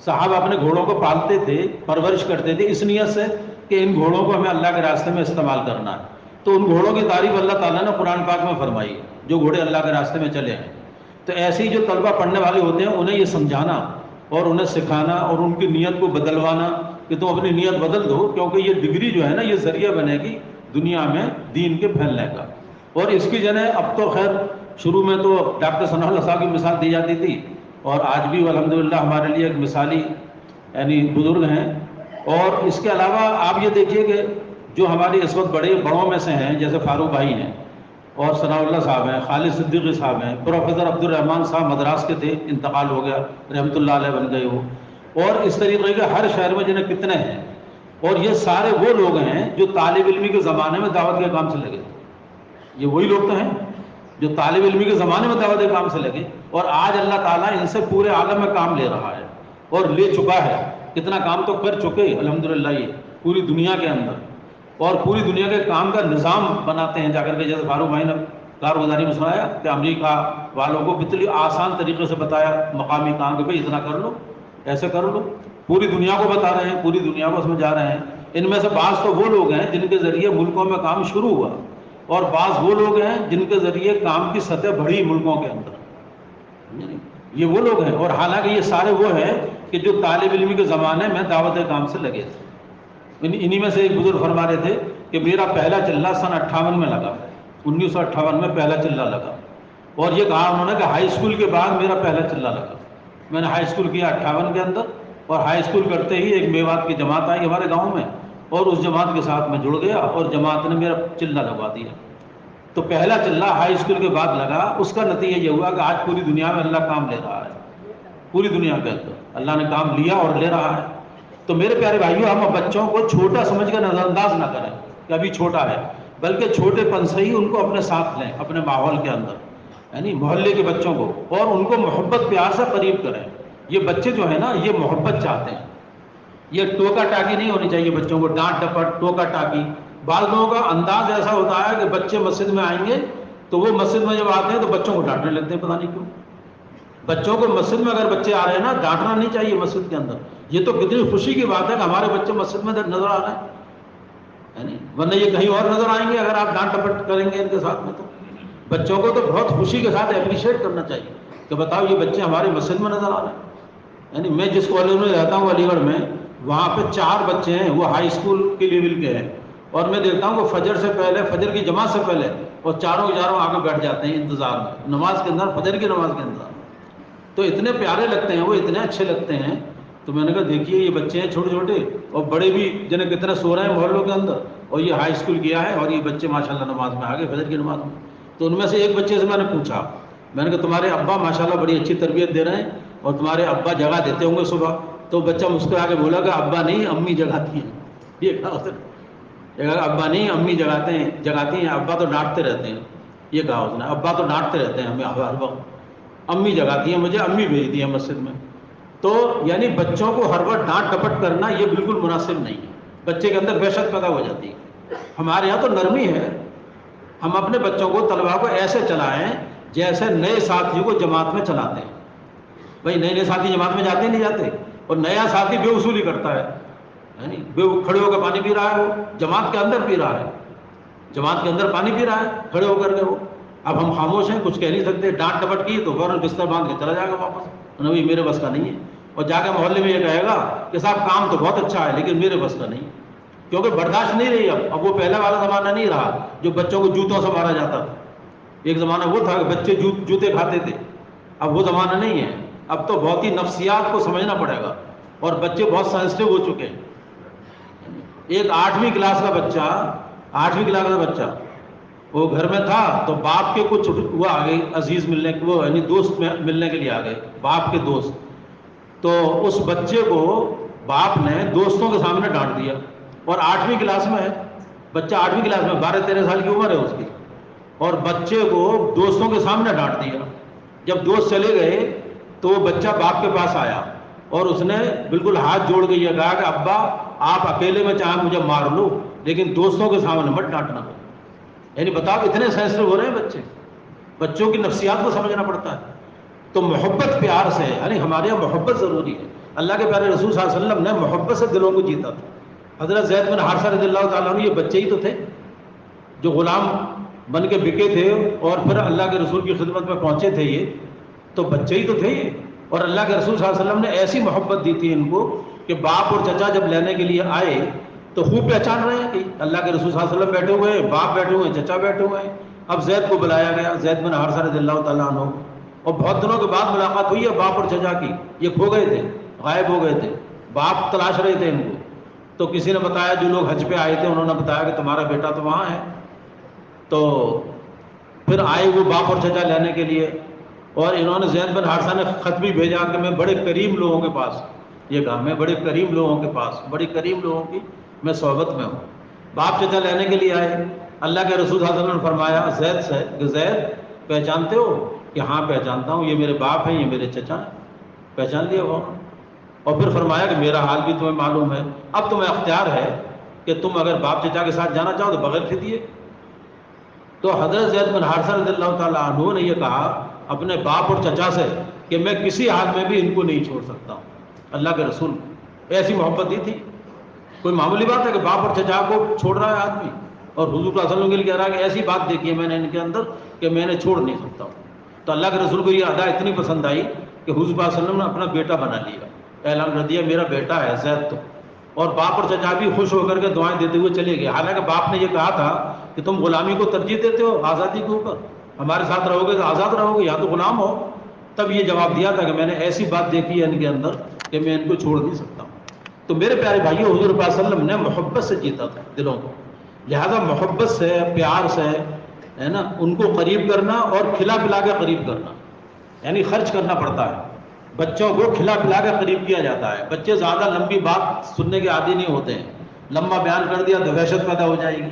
صحابہ اپنے گھوڑوں کو پالتے تھے، پرورش کرتے تھے اس نیت سے کہ ان گھوڑوں کو ہمیں اللہ کے راستے میں استعمال کرنا ہے. تو ان گھوڑوں کی تعریف اللہ تعالیٰ نے قرآن پاک میں فرمائی، جو گھوڑے اللہ کے راستے میں چلے ہیں. تو ایسے ہی جو طلبہ پڑھنے والے ہوتے ہیں، انہیں یہ سمجھانا اور انہیں سکھانا اور ان کی نیت کو بدلوانا کہ تم اپنی نیت بدل دو، کیونکہ یہ ڈگری جو ہے نا، یہ ذریعہ بنے گی دنیا میں دین کے پھیلنے کا. اور اس کی جگہ اب تو خیر شروع میں تو ڈاکٹر ثناء اللہ صاحب کی مثال دی جاتی تھی، اور آج بھی الحمدللہ ہمارے لیے ایک مثالی یعنی بزرگ ہیں. اور اس کے علاوہ آپ یہ دیکھیے کہ جو ہمارے اس وقت بڑوں میں سے ہیں، جیسے فاروق بھائی ہیں، اور ثناء اللہ صاحب ہیں، خالد صدیقی صاحب ہیں، پروفیسر عبد الرحمن صاحب مدراس کے تھے، انتقال ہو گیا، رحمۃ اللہ علیہ بن گئے وہ. اور اس طریقے کے ہر شہر میں جنہیں کتنے ہیں. اور یہ سارے وہ لوگ ہیں جو طالب علمی کے زمانے میں دعوت کے کام سے لگے تھے. یہ وہی لوگ تو ہیں جو طالب علمی کے زمانے میں دعوت کے کام سے لگے، اور آج اللہ تعالیٰ ان سے پورے عالم میں کام لے رہا ہے اور لے چکا ہے. کتنا کام تو کر چکے الحمدللہ یہ پوری دنیا کے اندر، اور پوری دنیا کے کام کا نظام بناتے ہیں جا کر کے. جیسے فاروق بھائی نے کارگزاری میں سنایا کہ امریکہ والوں کو کتنی آسان طریقے سے بتایا مقامی کام کہ بھائی اتنا کر لو، ایسے کر لو. پوری دنیا کو بتا رہے ہیں، پوری دنیا کو اس میں جا رہے ہیں. ان میں سے بعض تو وہ لوگ ہیں جن کے ذریعے ملکوں میں کام شروع ہوا، اور بعض وہ لوگ ہیں جن کے ذریعے کام کی سطح بڑھی ملکوں کے اندر. یہ وہ لوگ ہیں، اور حالانکہ یہ سارے وہ ہیں کہ جو طالب علمی کے زمانے میں دعوت کام سے لگے تھے. انہی میں سے ایک بزرگ فرما رہے تھے کہ میرا پہلا چلہ سن 58 میں لگا، 1958 میں پہلا چلہ لگا، اور یہ کہا انہوں نے کہ ہائی اسکول کے بعد میرا پہلا چلہ لگا۔ میں نے ہائی اسکول کیا 58 کے اندر، اور ہائی اسکول کرتے ہی ایک میوات کی جماعت آئی ہمارے گاؤں میں، اور اس جماعت کے ساتھ میں جڑ گیا اور جماعت نے میرا چلہ لگوا دیا۔ تو پہلا چلہ ہائی اسکول کے بعد لگا، اس کا نتیجہ یہ ہوا کہ آج پوری دنیا میں اللہ کام لے رہا ہے، پوری دنیا کے اندر اللہ نے کام لیا اور لے رہا ہے۔ تو میرے پیارے بھائیوں، ہم بچوں کو چھوٹا سمجھ کر نظر انداز نہ کریں کہ ابھی چھوٹا ہے، بلکہ چھوٹے پن سے ہی ان کو اپنے ساتھ لیں، اپنے ماحول کے اندر، یعنی محلے کے بچوں کو، اور ان کو محبت پیار سے قریب کریں۔ یہ بچے جو ہیں نا، یہ محبت چاہتے ہیں، یہ ٹوکا ٹاکی نہیں ہونی چاہیے بچوں کو، ڈانٹ ڈپٹ ٹوکا ٹاکی۔ بعض لوگوں کا انداز ایسا ہوتا ہے کہ بچے مسجد میں آئیں گے تو وہ مسجد میں جب آتے ہیں تو بچوں کو ڈانٹنے لگتے ہیں، پتہ نہیں کیوں۔ بچوں کو مسجد میں اگر بچے آ رہے ہیں نا، ڈانٹنا نہیں چاہیے مسجد کے اندر۔ یہ تو کتنی خوشی کی بات ہے کہ ہمارے بچے مسجد میں نظر آ رہے ہیں، ورنہ یہ کہیں اور نظر آئیں گے اگر آپ ڈانٹ ڈپٹ کریں گے ان کے ساتھ میں۔ تو بچوں کو تو بہت خوشی کے ساتھ اپریشیٹ کرنا چاہیے کہ بتاؤ یہ بچے ہمارے مسجد میں نظر آ رہے ہیں۔ یعنی میں جس کالج میں رہتا ہوں علی گڑھ میں، وہاں پہ 4 بچے ہیں، وہ ہائی اسکول کے لیول کے ہیں، اور میں دیکھتا ہوں کہ فجر سے پہلے، فجر کی جماعت سے پہلے وہ چاروں آ کے بیٹھ جاتے ہیں انتظار میں، نماز کے اندر، فجر کی نماز کے اندر۔ تو اتنے پیارے لگتے ہیں وہ، اتنے اچھے لگتے ہیں۔ تو میں نے کہا دیکھیے یہ بچے ہیں چھوٹے چھوٹے، اور بڑے بھی جنہیں کتنے سو رہے ہیں محلوں کے اندر، اور یہ ہائی اسکول کیا ہے، اور یہ بچے ماشاءاللہ نماز میں آ گئے، فجر کی نماز میں۔ تو ان میں سے ایک بچے سے میں نے پوچھا، میں نے کہا تمہارے ابا ماشاءاللہ بڑی اچھی تربیت دے رہے ہیں، اور تمہارے ابا جگہ دیتے ہوں گے صبح؟ تو بچہ مسکرا کے بولا کہ ابا نہیں، امی جگاتی ہیں۔ یہ کہا اس نے، ابا نہیں امی جگاتی ہیں، ابا تو ڈانٹتے رہتے ہیں۔ یہ کہا اس نے، ابا تو ڈانٹتے رہتے ہیں ہمیں ہر وقت، امی جگاتی ہیں مجھے، امی بھیجتی ہیں مسجد میں۔ تو یعنی بچوں کو ہر وقت ڈانٹ ڈپٹ کرنا یہ بالکل مناسب نہیں ہے، بچے کے اندر وحشت پیدا ہو جاتی ہے۔ ہمارے یہاں تو نرمی ہے، ہم اپنے بچوں کو، طلباء کو ایسے چلائیں جیسے نئے ساتھیوں کو جماعت میں چلاتے ہیں۔ بھائی نئے ساتھی جماعت میں جاتے نہیں جاتے، اور نیا ساتھی بے وصولی کرتا ہے، یعنی کھڑے ہو کر پانی پی رہا ہے، وہ جماعت کے اندر پی رہا ہے، جماعت کے اندر پانی پی رہا ہے کھڑے ہو کر کے وہ۔ اب ہم خاموش ہیں، کچھ کہہ نہیں سکتے، ڈانٹ ڈپٹ کی تو فوراً بستر باندھ کے چلا جائے گا واپس، نہیں میرے بس کا نہیں ہے، اور جا کے محلے میں یہ کہے گا کہ صاحب کام تو بہت اچھا ہے لیکن میرے بس کا نہیں، کیونکہ برداشت نہیں رہی اب وہ پہلا والا زمانہ نہیں رہا جو بچوں کو جوتوں سے مارا جاتا تھا۔ ایک زمانہ وہ تھا کہ بچے جوتے کھاتے تھے، اب وہ زمانہ نہیں ہے، اب تو بہت ہی نفسیات کو سمجھنا پڑے گا، اور بچے بہت سینسٹیو ہو چکے ہیں۔ ایک 8ویں کلاس کا بچہ، 8ویں کلاس کا بچہ وہ گھر میں تھا، تو باپ کے کچھ وہ آ گئی عزیز ملنے، وہ یعنی دوست ملنے کے لیے آ گئے، باپ کے دوست۔ تو اس بچے کو باپ نے دوستوں کے سامنے ڈانٹ دیا، اور 8ویں کلاس میں ہے بچہ، 8ویں کلاس میں 12-13 سال کی عمر ہے اس کی، اور بچے کو دوستوں کے سامنے ڈانٹ دیا۔ جب دوست چلے گئے تو وہ بچہ باپ کے پاس آیا، اور اس نے بالکل ہاتھ جوڑ کے یہ کہا کہ ابا آپ اکیلے میں چاہیں مجھے مار لو لیکن دوستوں کے سامنے مت ڈانٹنا ہو۔ یعنی بتاؤ اتنے سینسٹیو ہو رہے ہیں بچے، بچوں کی نفسیات کو سمجھنا پڑتا ہے۔ تو محبت پیار سے، یعنی ہمارے یہاں محبت ضروری ہے۔ اللہ کے پیارے رسول صلی اللہ علیہ وسلم نے محبت سے دلوں کو جیتا تھا۔ حضرت زید بن حارثہ رضی اللہ تعالیٰ عنہ یہ بچے ہی تو تھے جو غلام بن کے بکے تھے، اور پھر اللہ کے رسول کی خدمت میں پہنچے تھے، یہ تو بچے ہی تو تھے یہ۔ اور اللہ کے رسول صلی اللہ علیہ وسلم نے ایسی محبت دی تھی ان کو کہ باپ اور چچا جب لینے کے لیے آئے تو خوب پہچان رہے ہیں کہ اللہ کے رسول صلی اللہ علیہ وسلم بیٹھے ہوئے ہیں، باپ بیٹھے ہوئے ہیں، چچا بیٹھے ہوئے ہیں۔ اب زید کو بلایا گیا، زید بن حارثہ رضی اللہ تعالیٰ عنہ، اور بہت دنوں کے بعد ملاقات ہوئی ہے باپ اور چچا کی، یہ کھو گئے تھے، غائب ہو گئے تھے، باپ تلاش رہے تھے ان کو۔ تو کسی نے بتایا، جو لوگ حج پہ آئے تھے انہوں نے بتایا کہ تمہارا بیٹا تو وہاں ہے۔ تو پھر آئے وہ باپ اور چچا لینے کے لیے، اور انہوں نے زید بن حارثہ نے خط بھی بھیجا کہ میں بڑے کریم لوگوں کے پاس، یہ کہا میں بڑے کریم لوگوں کے پاس، بڑے کریم لوگوں کی میں صحبت میں ہوں۔ باپ چچا لینے کے لیے آئے، اللہ کے رسول صلی اللہ علیہ وسلم نے فرمایا زید سے کہ زید پہچانتے ہو؟ کہ ہاں پہچانتا ہوں، یہ میرے باپ ہیں، یہ میرے چچا ہیں۔ پہچان لیا وہ، اور پھر فرمایا کہ میرا حال بھی تمہیں معلوم ہے، اب تمہیں اختیار ہے کہ تم اگر باپ چچا کے ساتھ جانا چاہو تو بغیر فدیے۔ تو حضرت زید بن حارثہ رضی اللہ تعالیٰ عنہ نے یہ کہا اپنے باپ اور چچا سے کہ میں کسی حال میں بھی ان کو نہیں چھوڑ سکتا ہوں۔ اللہ کے رسول ایسی محبت دی تھی، کوئی معمولی بات ہے کہ باپ اور چچا کو چھوڑ رہا ہے آدمی، اور حضور صلی اللہ علیہ وسلم کے لیے کہہ رہا ہے کہ ایسی بات دیکھی ہے میں نے ان کے اندر کہ میں نے چھوڑ نہیں سکتا ہوں۔ تو اللہ کے رسول کو یہ ادا اتنی پسند آئی کہ حضور صلی اللہ علیہ وسلم نے اپنا بیٹا بنا لیا، اعلان کر دیا میرا بیٹا ہے زید۔ تو اور باپ اور چچا بھی خوش ہو کر کے دعائیں دیتے ہوئے چلے گئے. حالانکہ باپ نے یہ کہا تھا کہ تم غلامی کو ترجیح دیتے ہو آزادی کے اوپر, ہمارے ساتھ رہو گے تو آزاد رہو گے, یا تو غلام ہو. تب یہ جواب دیا تھا کہ میں نے ایسی بات دیکھی ہے ان کے اندر کہ میں ان کو چھوڑ نہیں سکتا ہوں. تو میرے پیارے بھائیو, حضور پاک صلی اللہ علیہ وسلم نے محبت سے جیتا تھا دلوں کو, لہذا محبت سے, پیار سے, ہے نا, ان کو قریب کرنا اور کھلا پلا کے قریب کرنا, یعنی خرچ کرنا پڑتا ہے. بچوں کو کھلا پلا کے قریب کیا جاتا ہے. بچے زیادہ لمبی بات سننے کے عادی نہیں ہوتے ہیں, لمبا بیان کر دیا تو وحشت پیدا ہو جائے گی,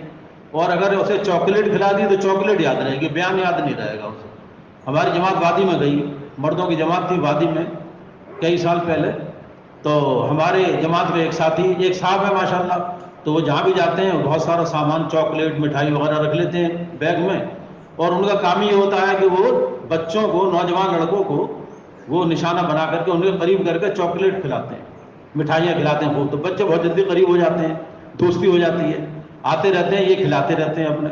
اور اگر اسے چاکلیٹ کھلا دی تو چاکلیٹ یاد رہے گی, بیان یاد نہیں رہے گا اسے. ہماری جماعت وادی میں گئی, مردوں کی جماعت تھی وادی میں کئی سال پہلے, تو ہمارے جماعت میں ایک ساتھی, ایک صاحب ہے ماشاءاللہ, تو وہ جہاں بھی جاتے ہیں بہت سارا سامان, چاکلیٹ, مٹھائی وغیرہ رکھ لیتے ہیں بیگ میں, اور ان کا کام یہ ہوتا ہے کہ وہ بچوں کو, نوجوان لڑکوں کو وہ نشانہ بنا کر کے ان کے قریب کر کے چاکلیٹ کھلاتے ہیں, مٹھائیاں کھلاتے ہیں خوب. تو بچے بہت جلدی قریب ہو جاتے ہیں, دوستی ہو جاتی ہے, آتے رہتے ہیں, یہ کھلاتے رہتے ہیں, اپنے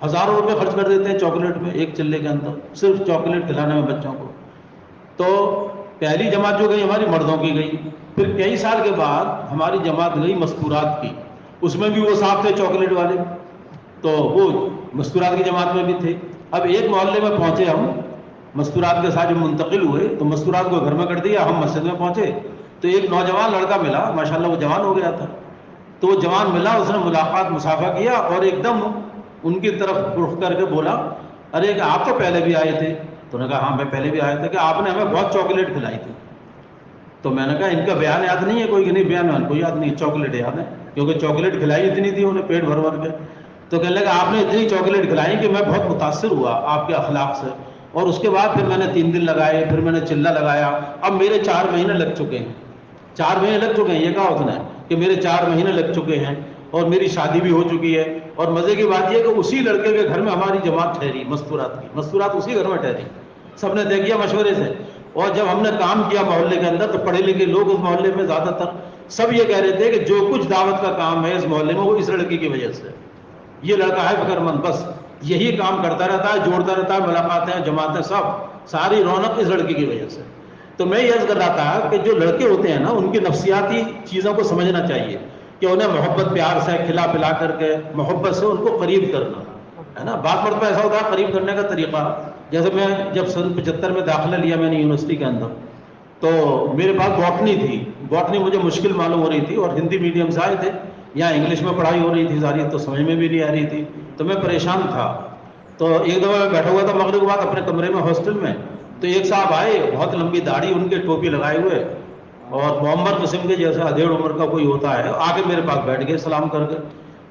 ہزاروں روپے خرچ کر دیتے ہیں چاکلیٹ میں ایک چلے کے اندر, صرف چاکلیٹ کھلانے میں بچوں کو. تو پہلی جماعت جو گئی ہماری مردوں کی گئی. پھر کئی سال کے بعد ہماری جماعت گئی مستورات کی, اس میں بھی وہ صاحب تھے چاکلیٹ والے, تو وہ مستورات کی جماعت میں بھی تھے. اب ایک محلے میں پہنچے ہم, مستورات کے ساتھ جو منتقل ہوئے تو مستورات کو گھر میں کر دیا, ہم مسجد میں پہنچے تو ایک نوجوان لڑکا ملا, ماشاءاللہ وہ جوان ہو گیا تھا. تو وہ جوان ملا, اس نے ملاقات, مصافحہ کیا, اور ایک دم ان کی طرف رخ کر کے بولا, ارے کہ آپ تو پہلے بھی آئے تھے. تو نے کہا ہاں میں پہلے بھی آیا تھا, کہ آپ نے ہمیں بہت چاکلیٹ کھلائی تھی. تو میں نے کہا ان کا بیان یاد نہیں ہے کوئی, کہ نہیں بیان ان کو یاد نہیں, چاکلیٹ یاد ہے, کیونکہ چاکلیٹ کھلائی اتنی تھی انہیں پیٹ بھر بھر کے. تو کہنے لگا آپ نے اتنی چاکلیٹ کھلائی کہ میں بہت متاثر ہوا آپ کے اخلاق سے, اور اس کے بعد پھر میں نے 3 دن لگائے, پھر میں نے چلہ لگایا, اب میرے 4 مہینے لگ چکے ہیں, 4 مہینے لگ چکے ہیں. یہ کہا اس نے کہ میرے 4 مہینے لگ چکے ہیں, اور میری شادی بھی ہو چکی ہے. اور مزے کی بات یہ کہ اسی لڑکے کے گھر میں ہماری جماعت ٹھہری, مستورات کی, مستورات اسی گھر میں ٹھہری, سب نے طے کیا مشورے سے. اور جب ہم نے کام کیا محلے کے اندر, تو پڑھے لکھے لوگ اس محلے میں زیادہ تر سب یہ کہہ رہے تھے کہ جو کچھ دعوت کا کام ہے اس محلے میں وہ اس لڑکی کی وجہ سے, یہ لڑکا ہے فکر مند, بس یہی کام کرتا رہتا ہے, جوڑتا رہتا ہے, ملاقاتیں, جماعتیں, سب ساری رونق اس لڑکی کی وجہ سے. تو میں یہ عرض کر رہا تھا کہ جو لڑکے ہوتے ہیں نا, ان کی نفسیاتی چیزوں کو سمجھنا چاہیے, کہ انہیں محبت پیار سے, کھلا پلا کر کے, محبت سے ان کو قریب کرنا ہے نا. بات مرتبہ ایسا ہوتا ہے قریب کرنے کا طریقہ, جیسے میں جب سن 75 میں داخلہ لیا میں نے یونیورسٹی کے اندر, تو میرے پاس باٹنی تھی. باٹنی مجھے مشکل معلوم ہو رہی تھی, اور ہندی میڈیم سے آئے تھے, یہاں انگلش میں پڑھائی ہو رہی تھی ساری, تو سمجھ میں بھی نہیں آ رہی تھی, تو میں پریشان تھا. تو ایک دفعہ میں بیٹھا ہوا تھا مغرب کے بعد اپنے کمرے میں ہاسٹل میں, تو ایک صاحب آئے, بہت لمبی داڑھی ان کے, ٹوپی لگائے ہوئے, اور معمر قسم کے, جیسے ادھیڑ عمر کا کوئی ہوتا ہے, آ کے میرے پاس بیٹھ گئے سلام کر کے,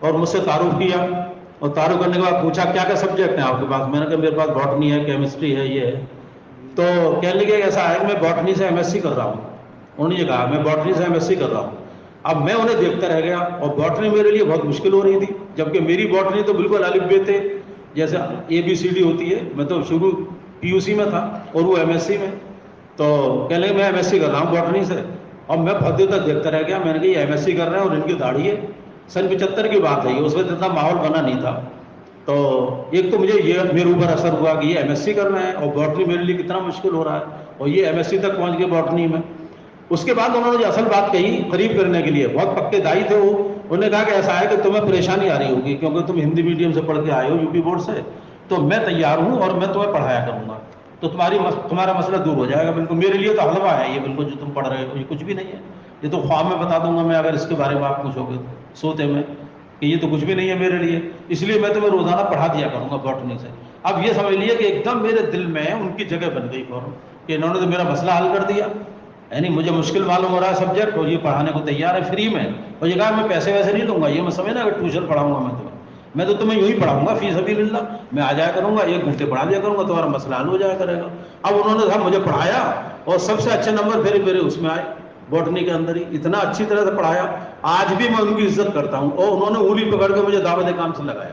اور مجھ سے تعارف کیا, اور تعارف کرنے کے بعد پوچھا کیا کیا سبجیکٹ ہیں آپ کے پاس. میں نے کہا میرے پاس باٹنی ہے, کیمسٹری ہے, یہ ہے. تو کہنے لگے ایسا ہے میں باٹنی سے MSc کر رہا ہوں. انہوں نے یہ کہا میں باٹنی سے MSc کر رہا ہوں. اب میں انہیں دیکھتا رہ گیا, اور باٹنی میرے لیے بہت مشکل ہو رہی تھی, جبکہ میری باٹنی تو بالکل الف ب تھے, جیسے ABCD ہوتی ہے. میں تو شروع PUC میں تھا اور وہ MSc میں. تو کہنے لگے میں MSc کر رہا ہوں باٹنی سے, اور میں بہت دیر تک دیکھتا رہ گیا. میں نے کہا یہ MSc کر رہے ہیں اور ان کی داڑھی ہے. سن 75 کی بات ہے یہ, اس وقت اتنا ماحول بنا نہیں تھا. تو ایک تو مجھے یہ میرے اوپر اثر ہوا کہ یہ MSc کر رہے ہیں, اور باٹنی میرے لیے کتنا مشکل ہو رہا ہے, اور یہ MSc تک پہنچ گئے باٹنی میں. اس کے بعد انہوں نے جو اصل بات کہی قریب کرنے کے لیے, بہت پکے دائی تھے وہ, انہوں نے کہا کہ ایسا ہے کہ تمہیں پریشانی آ رہی ہوگی کیونکہ تم ہندی میڈیم سے پڑھ کے آئے ہو, UP بورڈ سے, تو میں تیار ہوں اور میں تمہیں پڑھایا کروں گا, تو تمہارا مسئلہ دور ہو جائے گا. بالکل میرے لیے تو حلوہ ہے یہ, بالکل جو تم پڑھ رہے ہو یہ کچھ بھی نہیں ہے, یہ تو خواب میں بتا دوں گا میں اگر اس کے بارے میں آپ پوچھو گے سوتے میں, کہ یہ تو کچھ بھی نہیں ہے میرے لیے, اس لیے میں تمہیں روزانہ پڑھا دیا کروں گا باٹنی سے. اب یہ سمجھ لیے کہ ایک دم میرے دل میں ان کی جگہ بن گئی فوراً, کہ انہوں نے تو میرا مسئلہ حل کر دیا. یعنی مجھے مشکل معلوم ہو رہا ہے سبجیکٹ, اور یہ پڑھانے کو تیار ہے فری میں, اور یہ کہا میں پیسے ویسے نہیں لوں گا, یہ میں سمجھنا اگر ٹیوشن پڑھاؤں گا میں تو تمہیں یوں ہی پڑھاؤں گا فی سبیل اللہ, میں آ جایا کروں گا 1 گھنٹے پڑھا دیا کروں گا, تمہارا مسئلہ حل ہو جایا کرے گا. اب انہوں نے مجھے پڑھایا, اور سب سے اچھے نمبر پھر میرے اس میں آئے باٹنی کے اندر ہی, اتنا اچھی طرح سے پڑھایا. آج بھی میں ان کی عزت کرتا ہوں, اور انہوں نے انگلی پکڑ کے مجھے دعوت کام سے لگایا.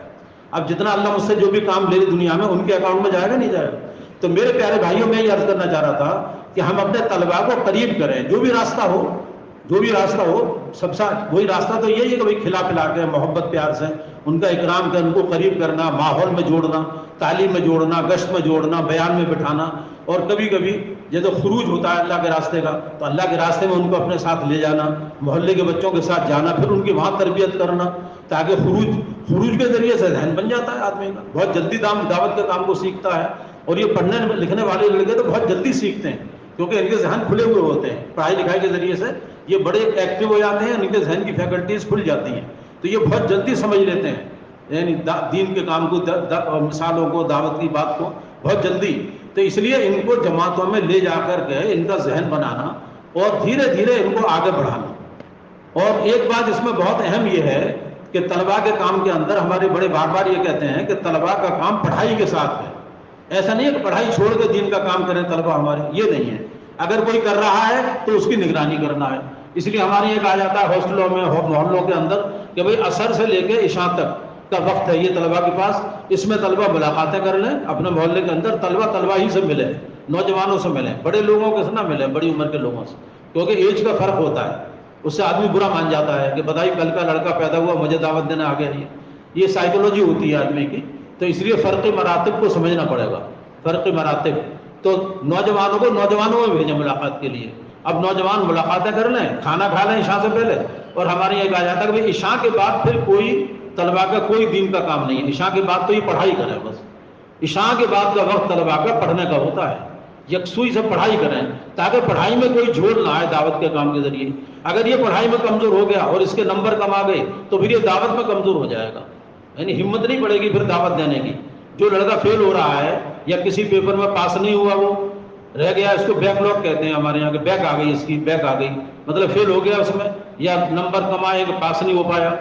اب جتنا اللہ مجھ سے جو بھی کام لے دنیا میں, ان کے اکاؤنٹ میں جائے گا نہیں جائے گا. تو میرے پیارے بھائیوں میں یہ عرض کرنا چاہ رہا تھا کہ ہم اپنے طلباء کو قریب کریں, جو بھی راستہ ہو, سب سے وہی راستہ تو یہی ہے کہ کھلا پلا کے, محبت پیار سے ان کا اکرام کر, ان کو قریب کرنا, ماحول میں جوڑنا, تعلیم میں جوڑنا, گشت میں جوڑنا, بیان میں بٹھانا, اور کبھی کبھی جیسے خروج ہوتا ہے اللہ کے راستے کا تو اللہ کے راستے میں ان کو اپنے ساتھ لے جانا، محلے کے بچوں کے ساتھ جانا، پھر ان کی وہاں تربیت کرنا، تاکہ خروج کے ذریعے سے ذہن بن جاتا ہے آدمی کا، بہت جلدی دعوت کے کام کو سیکھتا ہے۔ اور یہ پڑھنے لکھنے والے لڑکے تو بہت جلدی سیکھتے ہیں، کیونکہ ان کے ذہن کھلے ہوئے ہوتے ہیں، پڑھائی لکھائی کے ذریعے سے یہ بڑے ایکٹیو ہو جاتے ہیں، ان کے ذہن کی فیکلٹیز کھل جاتی ہیں، تو یہ بہت جلدی سمجھ لیتے ہیں، یعنی دین کے کام کو، مثالوں کو، دعوت کی بات کو بہت جلدی۔ تو اس لیے ان کو جماعتوں میں لے جا کر کے ان کا ذہن بنانا اور دھیرے دھیرے ان کو آگے بڑھانا۔ اور ایک بات اس میں بہت اہم یہ ہے کہ طلباء کے کام کے اندر ہمارے بڑے بار بار یہ کہتے ہیں کہ طلباء کا کام پڑھائی کے ساتھ ہے، ایسا نہیں ہے کہ پڑھائی چھوڑ کے دین کا کام کریں طلباء ہمارے، یہ نہیں ہے۔ اگر کوئی کر رہا ہے تو اس کی نگرانی کرنا ہے۔ اس لیے ہمارے یہ کہا جاتا ہے ہاسٹلوں میں، محلوں کے اندر، کہ بھئی عصر سے لے کے عشاء تک کا وقت ہے یہ طلباء کے پاس، اس میں طلباء ملاقاتیں کر لیں، اپنے محلے کے اندر طلباء ہی سے ملیں، نوجوانوں سے ملیں، بڑے لوگوں کے سے نہ ملیں، بڑی عمر کے لوگوں سے، کیونکہ ایج کا فرق ہوتا ہے، اس سے آدمی برا مان جاتا ہے کہ بتائیے کل کا لڑکا پیدا ہوا مجھے دعوت دینے آ گیا، یہ سائیکولوجی ہوتی ہے آدمی کی۔ تو اس لیے فرقی مراتب کو سمجھنا پڑے گا، فرقی مراتب۔ تو نوجوانوں کو نوجوانوں میں بھیجیں ملاقات کے لیے، اب نوجوان ملاقاتیں کر لیں، کھانا کھا لیں عشاء سے پہلے، اور ہمارے یہ کہا جاتا ہے کہ عشاء کے بعد پھر کوئی طلباء کا کوئی دین کا کام نہیں ہے، عشاء کے بعد تو یہ پڑھائی کریں بس، عشاء کے بعد کا وقت طلباء کا پڑھنے کا ہوتا ہے، یکسوئی سے پڑھائی کریں، تاکہ پڑھائی میں کوئی جھوٹ نہ آئے دعوت کے کام کے ذریعے۔ اگر یہ پڑھائی میں کمزور ہو گیا اور اس کے نمبر کم آ گئے تو پھر یہ دعوت میں کمزور ہو جائے گا، یعنی ہمت نہیں پڑے گی پھر دعوت دینے کی۔ جو لڑکا فیل ہو رہا ہے یا کسی پیپر میں پاس نہیں ہوا، وہ رہ گیا، اس کو بیک لاگ کہتے ہیں ہمارے یہاں، کہ بیک آ گئی، اس کی بیک آ گئی، مطلب فیل ہو گیا اس میں، یا نمبر کم آئے کہ پاس نہیں ہو پایا،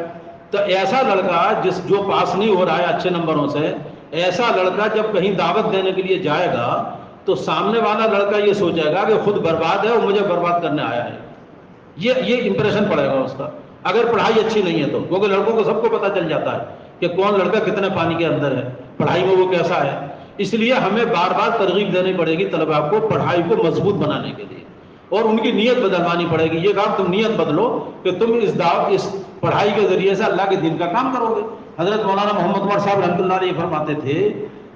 تو ایسا لڑکا جو پاس نہیں ہو رہا ہے اچھے نمبروں سے، ایسا لڑکا جب کہیں دعوت دینے کے لیے جائے گا تو سامنے والا لڑکا یہ سوچے گا کہ خود برباد ہے اور مجھے برباد کرنے آیا ہے، یہ امپریشن پڑے گا اس کا، اگر پڑھائی اچھی نہیں ہے تو، کیونکہ لڑکوں کو سب کو پتہ چل جاتا ہے کہ کون لڑکا کتنے پانی کے اندر ہے، پڑھائی میں وہ کیسا ہے۔ اس لیے ہمیں بار بار ترغیب دینی پڑے گی طلباء کو پڑھائی کو مضبوط بنانے کے لیے، اور ان کی نیت بدلوانی پڑے گی، یہ کہا تم نیت بدلو کہ تم اس پڑھائی کے ذریعے سے اللہ کے دین کا کام کرو گے۔ حضرت مولانا محمد عمر صاحب رحمۃ اللہ علیہ فرماتے تھے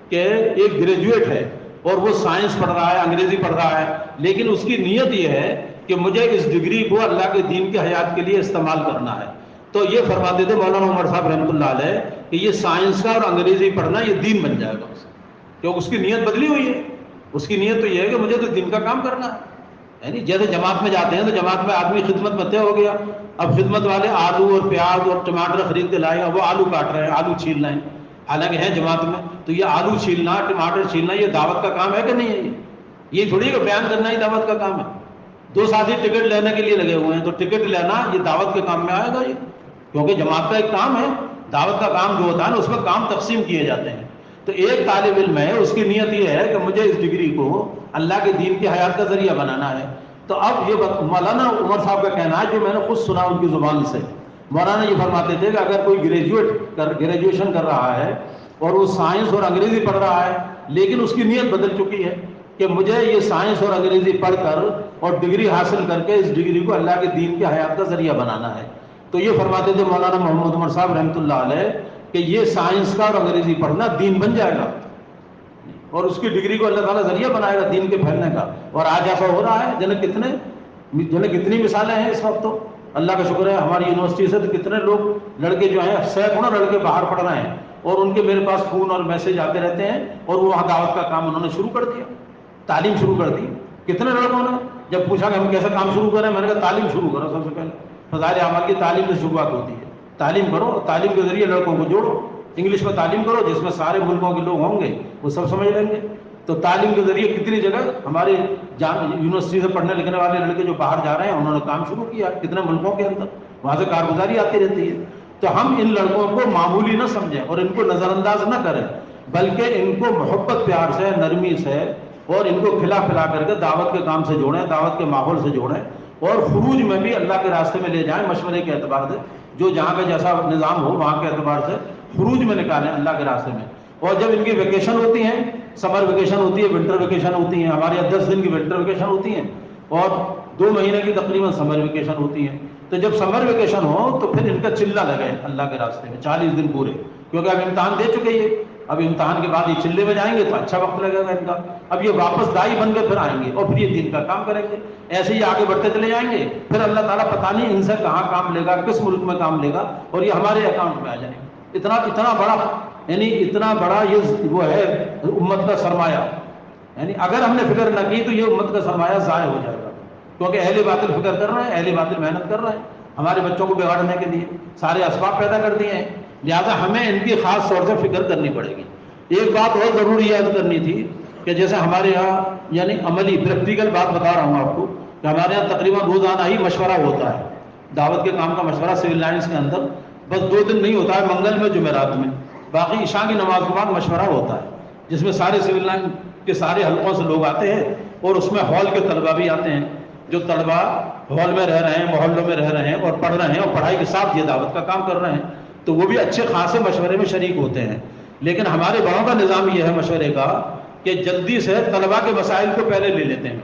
کہ ایک گریجویٹ ہے اور وہ سائنس پڑھ رہا ہے، انگریزی پڑھ رہا ہے، لیکن اس کی نیت یہ ہے کہ مجھے اس ڈگری کو اللہ کے دین کے حیات کے لیے استعمال کرنا ہے، تو یہ فرماتے تھے مولانا عمر صاحب رحمۃ اللہ علیہ کہ یہ سائنس کا اور انگریزی پڑھنا یہ دین بن جائے گا، کیونکہ اس کی نیت بدلی ہوئی ہے، اس کی نیت تو یہ ہے کہ مجھے تو دین کا کام کرنا ہے۔ یعنی جیسے جماعت میں جاتے ہیں تو جماعت میں آدمی خدمت میں طے ہو گیا، اب خدمت والے آلو اور پیاز اور ٹماٹر خرید کے لائے، وہ آلو کاٹ رہے ہیں، آلو چھیل رہے ہیں، حالانکہ ہیں جماعت میں، تو یہ آلو چھیلنا، ٹماٹر چھیلنا، یہ دعوت کا کام ہے کہ نہیں ہے؟ یہ تھوڑی کہ بیان کرنا ہی دعوت کا کام ہے۔ دو ساتھی ٹکٹ لینے کے لیے لگے ہوئے ہیں، تو ٹکٹ لینا یہ دعوت کے کام میں آئے گا، یہ کیونکہ جماعت کا ایک کام ہے، دعوت کا کام جو ہوتا ہے نا اس میں کام تقسیم کیے جاتے ہیں۔ تو ایک طالب علم ہے، اس کی نیت یہ ہے کہ مجھے اس ڈگری کو اللہ کے دین کی حیات کا ذریعہ بنانا ہے، تو اب یہ مولانا عمر صاحب کا کہنا ہے جو میں نے خود سنا ان کی زبان سے، مولانا یہ فرماتے تھے کہ اگر کوئی گریجویشن کر رہا ہے اور وہ سائنس اور انگریزی پڑھ رہا ہے، لیکن اس کی نیت بدل چکی ہے کہ مجھے یہ سائنس اور انگریزی پڑھ کر اور ڈگری حاصل کر کے اس ڈگری کو اللہ کے دین کے حیات کا ذریعہ بنانا ہے، تو یہ فرماتے تھے مولانا محمد عمر صاحب رحمۃ اللہ علیہ کہ یہ سائنس کا اور انگریزی پڑھنا دین بن جائے گا، اور اس کی ڈگری کو اللہ تعالیٰ ذریعہ بنائے گا دین کے پھیلنے کا۔ اور آج ایسا ہو رہا ہے، جنہیں کتنی مثالیں ہیں اس وقت، تو اللہ کا شکر ہے ہماری یونیورسٹی سے تو کتنے لوگ لڑکے جو ہیں، سینکڑوں لڑکے باہر پڑھ رہے ہیں، اور ان کے میرے پاس فون اور میسج آتے رہتے ہیں، اور وہ وہاں دعوت کا کام انہوں نے شروع کر دیا، تعلیم شروع کر دی۔ کتنے لڑکوں نے جب پوچھا کہ ہم کیسا کام شروع کریں، میں نے کہا تعلیم شروع کرو، سب سے پہلے فضائل اعمال کی تعلیم سے شروعات ہوتی ہے، تعلیم کرو، تعلیم کے ذریعے لڑکوں کو جوڑو، انگلش میں تعلیم کرو جس میں سارے ملکوں کے لوگ ہوں گے، وہ سب سمجھ لیں گے۔ تو تعلیم کے ذریعے کتنی جگہ ہمارے یونیورسٹی سے پڑھنے لکھنے والے لڑکے جو باہر جا رہے ہیں انہوں نے کام شروع کیا، کتنے ملکوں کے اندر وہاں سے کارگزاری آتی رہتی ہے۔ تو ہم ان لڑکوں کو معمولی نہ سمجھیں اور ان کو نظر انداز نہ کریں، بلکہ ان کو محبت پیار سے، نرمی سے، اور ان کو کھلا پلا کر کے دعوت کے کام سے جوڑیں، دعوت کے ماحول سے جوڑیں، اور خروج میں بھی اللہ کے راستے میں لے جائیں، مشورے کے اعتبار سے، جو جہاں کا جیسا نظام ہو وہاں کے اعتبار سے خروج میں نکالیں اللہ کے راستے میں۔ اور جب ان کی ویکیشن ہوتی ہیں، سمر ویکیشن ہوتی ہے، ونٹر ویکیشن ہوتی ہیں، ہمارے یہاں 10 دن کی ونٹر ویکیشن ہوتی ہیں اور 2 مہینے کی تقریباً سمر ویکیشن ہوتی ہیں، تو جب سمر ویکیشن ہو تو پھر ان کا چلہ لگے اللہ کے راستے میں 40 دن پورے، کیونکہ اب امتحان دے چکے یہ اب امتحان کے بعد یہ چلے میں جائیں گے تو اچھا وقت لگے گا ان کا، اب یہ واپس دائی بن کے پھر آئیں گے اور پھر یہ دین کا کام کریں گے، ایسے ہی آگے بڑھتے چلے جائیں گے، پھر اللہ تعالیٰ پتہ نہیں ان سے کہاں کام لے گا، کس ملک میں کام لے گا، اور یہ ہمارے اکاؤنٹ میں آ جائیں گے۔ اتنا بڑا، یعنی اتنا بڑا یہ وہ ہے امت کا سرمایہ، یعنی اگر ہم نے فکر نہ کی تو یہ امت کا سرمایہ ضائع ہو جائے گا، کیونکہ اہل باطل فکر کر رہے ہیں، اہل باطل محنت کر رہے ہیں ہمارے بچوں کو بگاڑنے کے لیے، سارے اسباب پیدا کر دیے ہیں، لہٰذا ہمیں ان کی خاص طور سے فکر کرنی پڑے گی۔ ایک بات اور ضروری یاد کرنی تھی کہ جیسے ہمارے یہاں یعنی عملی پریکٹیکل بات بتا رہا ہوں آپ کو کہ ہمارے یہاں تقریباً روزانہ ہی مشورہ ہوتا ہے، دعوت کے کام کا مشورہ سول لائنس کے اندر، بس 2 دن نہیں ہوتا ہے، منگل میں جمعرات میں، باقی عشاء کی نماز کے بعد مشورہ ہوتا ہے جس میں سارے سول لائن کے سارے حلقوں سے لوگ آتے ہیں، اور اس میں ہال کے طلبہ بھی آتے ہیں، جو طلبہ ہال میں رہ رہے ہیں، محلوں میں رہ رہے ہیں اور پڑھ رہے ہیں اور پڑھائی کے ساتھ یہ دعوت کا کام کر رہے ہیں، تو وہ بھی اچھے خاصے مشورے میں شریک ہوتے ہیں۔ لیکن ہمارے بڑوں کا نظام یہ ہے مشورے کا کہ جلدی سے طلبہ کے مسائل کو پہلے لے لیتے ہیں،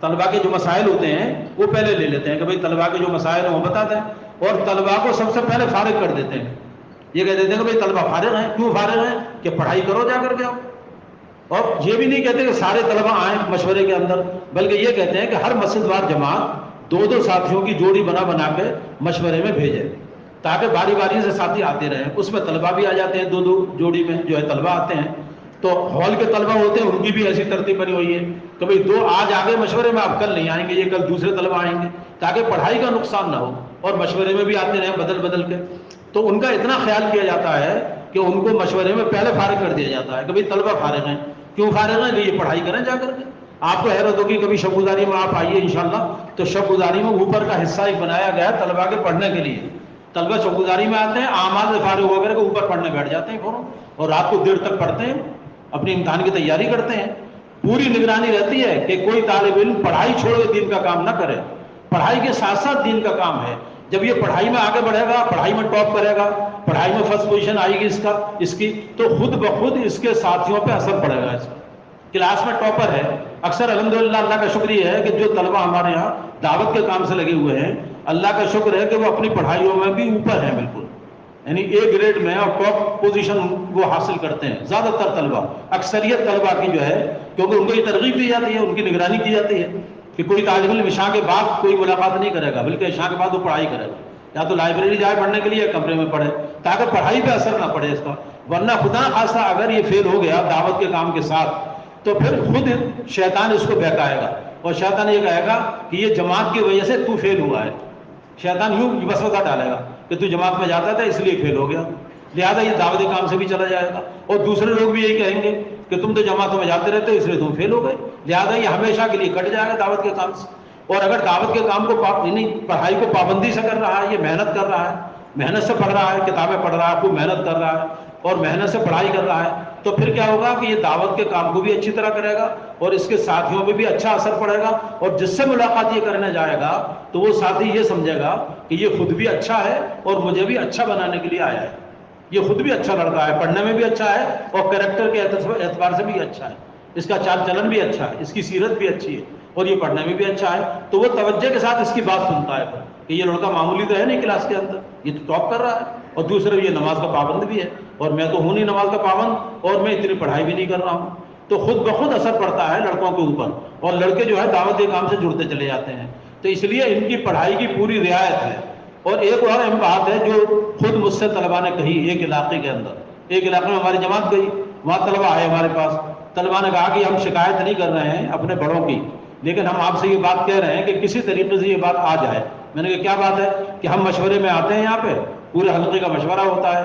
طلبہ کے جو مسائل ہوتے ہیں وہ پہلے لے لیتے ہیں کہ بھئی طلبہ کے جو مسائل ہیں وہ بتا دیں، اور طلبہ کو سب سے پہلے فارغ کر دیتے ہیں، یہ کہہ دیتے ہیں کہ بھئی طلبہ فارغ ہیں، کیوں فارغ ہیں؟ کہ پڑھائی کرو جا کر کے آؤ، اور یہ بھی نہیں کہتے کہ سارے طلبہ آئیں مشورے کے اندر، بلکہ یہ کہتے ہیں کہ ہر مسجد وار جماعت 2 ساتھیوں کی جوڑی بنا کے مشورے میں بھیجے، تاکہ باری باری سے ساتھی آتے رہیں، اس میں طلبہ بھی آ جاتے ہیں، 2 جوڑی میں جو ہے طلبہ آتے ہیں، تو ہال کے طلبہ ہوتے ہیں ان کی بھی ایسی ترتیب بنی ہوئی ہے کہ بھئی 2 آج آگے مشورے میں، آپ کل نہیں آئیں گے، یہ کل دوسرے طلبہ آئیں گے، تاکہ پڑھائی کا نقصان نہ ہو، اور مشورے میں بھی آتے رہیں بدل بدل کے۔ تو ان کا اتنا خیال کیا جاتا ہے کہ ان کو مشورے میں پہلے فارغ کر دیا جاتا ہے کہ بھئی طلبہ فارغ ہیں، کیوں فارغ ہیں؟ کہ یہ پڑھائی کریں جا کر کے۔ آپ کو حیرت ہوگی، کبھی شب گزاری میں آپ آئیے انشاءاللہ، تو شب گزاری میں اوپر کا حصہ ایک بنایا گیا ہے طلبہ کے پڑھنے کے لیے، طلبہ شب گزاری میں آتے ہیں، اعمال سے فارغ ہو کر کے اوپر پڑھنے بیٹھ جاتے ہیں فوراً، اور رات کو دیر تک پڑھتے ہیں، اپنی امتحان کی تیاری کرتے ہیں۔ پوری نگرانی رہتی ہے کہ کوئی طالب علم پڑھائی چھوڑ کے دین کا کام نہ کرے، پڑھائی کے ساتھ ساتھ دین کا کام ہے۔ جب یہ پڑھائی میں آگے بڑھے گا، پڑھائی میں ٹاپ کرے گا، پڑھائی میں فرسٹ پوزیشن آئے گی اس کی، تو خود بخود اس کے ساتھیوں پہ اثر پڑے گا، اس کا کلاس میں ٹاپر ہے۔ اکثر الحمدللہ اللہ کا شکر یہ ہے کہ جو طلبہ ہمارے یہاں دعوت کے کام سے لگے ہوئے ہیں، اللہ کا شکر ہے کہ وہ اپنی پڑھائیوں میں بھی اوپر ہیں بالکل، یعنی A گریڈ میں اور ٹاپ پوزیشن وہ حاصل کرتے ہیں زیادہ تر طلبہ، اکثریت طلبہ کی جو ہے، کیونکہ ان کو یہ ترغیب دی جاتی ہے، ان کی نگرانی کی جاتی ہے کہ کوئی طالب علم عشاء کے بعد کوئی ملاقات نہیں کرے گا، بلکہ عشاء کے بعد وہ پڑھائی کرے گا، یا تو لائبریری جائے پڑھنے کے لیے، کمرے میں پڑھے، تاکہ پڑھائی پہ اثر نہ پڑے اس کا، ورنہ خدا خاصہ اگر یہ فیل ہو گیا دعوت کے کام کے ساتھ، تو پھر خود شیطان اس کو بہکائے گا، اور شیطان یہ کہے گا کہ یہ جماعت کی وجہ سے تو فیل ہوا ہے، شیطان یوں وسوسہ ڈالے گا کہ تو جماعت میں جاتا تھا اس لیے فیل ہو گیا، لہذا یہ دعوت کام سے بھی چلا جائے گا، اور دوسرے لوگ بھی یہی کہیں گے کہ تم تو جماعتوں میں جاتے رہتے اس لیے تم فیل ہو گئے، لہذا یہ ہمیشہ کے لیے کٹ جائے گا دعوت کے کام سے۔ اور اگر دعوت کے کام کو یعنی پڑھائی کو پابندی سے کر رہا ہے، یہ محنت کر رہا ہے، محنت سے پڑھ رہا ہے، کتابیں پڑھ رہا ہے، خوب محنت کر رہا ہے اور محنت سے پڑھائی کر رہا ہے، تو پھر کیا ہوگا کہ یہ دعوت کے کام کو بھی اچھی طرح کرے گا، اور اس کے ساتھیوں پہ بھی اچھا اثر پڑے گا، اور جس سے ملاقات یہ کرنے جائے گا تو وہ ساتھی یہ سمجھے گا کہ یہ خود بھی اچھا ہے اور مجھے بھی اچھا بنانے کے لیے آیا ہے، یہ خود بھی اچھا لڑکا ہے، پڑھنے میں بھی اچھا ہے اور کریکٹر کے اعتبار سے بھی اچھا ہے، اس کا چال چلن بھی اچھا ہے، اس کی سیرت بھی اچھی ہے اور یہ پڑھنے میں بھی اچھا ہے، تو وہ توجہ کے ساتھ اس کی بات سنتا ہے کہ یہ لڑکا معمولی تو ہے نہیں کلاس کے اندر، یہ تو ٹاپ کر رہا ہے، اور دوسرے یہ نماز کا پابند بھی ہے، اور میں تو ہوں نہیں نماز کا پابند، اور میں اتنی پڑھائی بھی نہیں کر رہا ہوں، تو خود بخود اثر پڑتا ہے لڑکوں کے اوپر، اور لڑکے جو ہے دعوت کے کام سے جڑتے چلے جاتے ہیں، تو اس لیے ان کی پڑھائی کی پوری رعایت ہے۔ اور ایک اور اہم بات ہے جو خود مجھ سے طلبہ نے کہی، ایک علاقے کے اندر، ایک علاقے میں ہماری جماعت گئی، وہاں طلبہ آئے ہمارے پاس، طلبہ نے کہا کہ ہم شکایت نہیں کر رہے ہیں اپنے بڑوں کی، لیکن ہم آپ سے یہ بات کہہ رہے ہیں کہ کسی طریقے سے یہ بات آ جائے۔ میں نے کہا کیا بات ہے؟ کہ ہم مشورے میں آتے ہیں، یہاں پہ پورے حلقے کا مشورہ ہوتا ہے،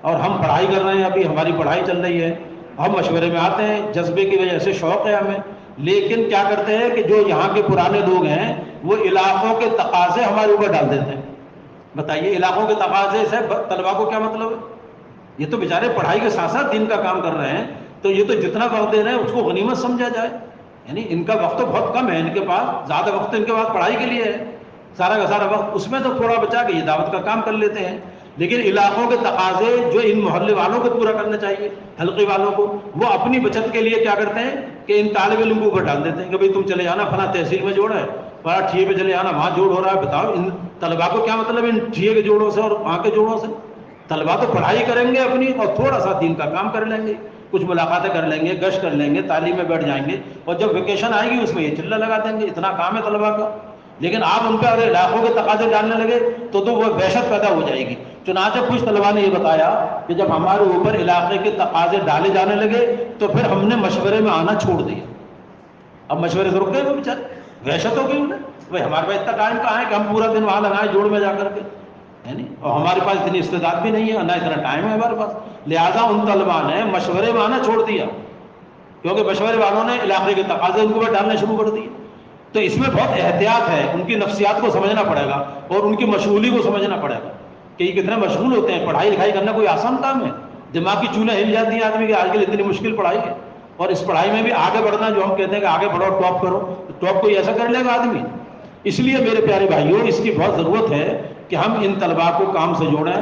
اور ہم پڑھائی کر رہے ہیں، ابھی ہماری پڑھائی چل رہی ہے، ہم مشورے میں آتے ہیں، جذبے کی وجہ سے شوق ہے ہمیں، لیکن کیا کرتے ہیں کہ جو یہاں کے پرانے لوگ ہیں وہ علاقوں کے تقاضے ہمارے اوپر ڈال دیتے ہیں۔ بتائیے علاقوں کے تقاضے سے طلبا کو کیا مطلب ہے؟ یہ تو بیچارے پڑھائی کے ساتھ ساتھ دین کا کام کر رہے ہیں، تو یہ تو جتنا وقت دے رہے ہیں اس کو غنیمت سمجھا جائے، یعنی ان کا وقت تو بہت کم ہے، ان کے پاس زیادہ وقت ان کے پاس پڑھائی کے لیے ہے، سارا کا سارا وقت اس میں تو تھوڑا بچا کے یہ دعوت کا کام کر لیتے ہیں، لیکن علاقوں کے تقاضے جو ان محلے والوں کو پورا کرنا چاہیے، حلقے والوں کو، وہ اپنی بچت کے لیے کیا کرتے ہیں کہ ان طالب علم کو اوپر ڈال دیتے ہیں کہ بھئی تم چلے جانا فلاں تحصیل میں جوڑ ہے، فلاں ٹھیے پہ چلے جانا وہاں جوڑ ہو رہا ہے، بتاؤ ان طلبا کو کیا مطلب ان ٹھیے کے جوڑوں سے اور وہاں کے جوڑوں سے؟ طلبا تو پڑھائی کریں گے اپنی اور تھوڑا سا دین کا کام کر لیں گے، کچھ ملاقاتیں کر لیں گے، گشت کر لیں گے، تعلیم میں بیٹھ جائیں گے، اور جب ویکیشن آئے گی اس میں یہ چلہ لگا دیں گے، اتنا کام ہے طلبا کا۔ لیکن آپ ان پہ اگر علاقوں کے تقاضے ڈالنے لگے تو وہ وحشت پیدا ہو جائے گی۔ چنانچہ کچھ طلبا نے یہ بتایا کہ جب ہمارے اوپر علاقے کے تقاضے ڈالے جانے لگے تو پھر ہم نے مشورے میں آنا چھوڑ دیا۔ اب مشورے سے رک گئے وہ بیچارے، وحشت ہو گئی انہیں، بھائی ہمارے پاس اتنا ٹائم کہاں ہے کہ ہم پورا دن وہاں لگائیں جوڑ میں جا کر کے، ہے نہیں، اور ہمارے پاس اتنی استعداد بھی نہیں ہے، نہ اتنا ٹائم ہے ہمارے پاس۔ لہٰذا ان طلبا نے مشورے میں آنا چھوڑ دیا، کیونکہ مشورے والوں نے علاقے کے تقاضے ان کو ڈالنے شروع کر دیے۔ تو اس میں بہت احتیاط ہے، ان کی نفسیات کو سمجھنا پڑے گا اور ان کی مشغولی کو سمجھنا پڑے گا کہ یہ کتنے مشغول ہوتے ہیں۔ پڑھائی لکھائی کرنا کوئی آسان کام ہے؟ دماغ کی چولیں ہل جاتی ہیں آدمی کہ آج کل اتنی مشکل پڑھائی ہے، اور اس پڑھائی میں بھی آگے بڑھنا، جو ہم کہتے ہیں کہ آگے بڑھو ٹاپ کرو، تو ٹاپ کوئی ایسا کر لے گا آدمی؟ اس لیے میرے پیارے بھائیوں، اس کی بہت ضرورت ہے کہ ہم ان طلباء کو کام سے جوڑیں،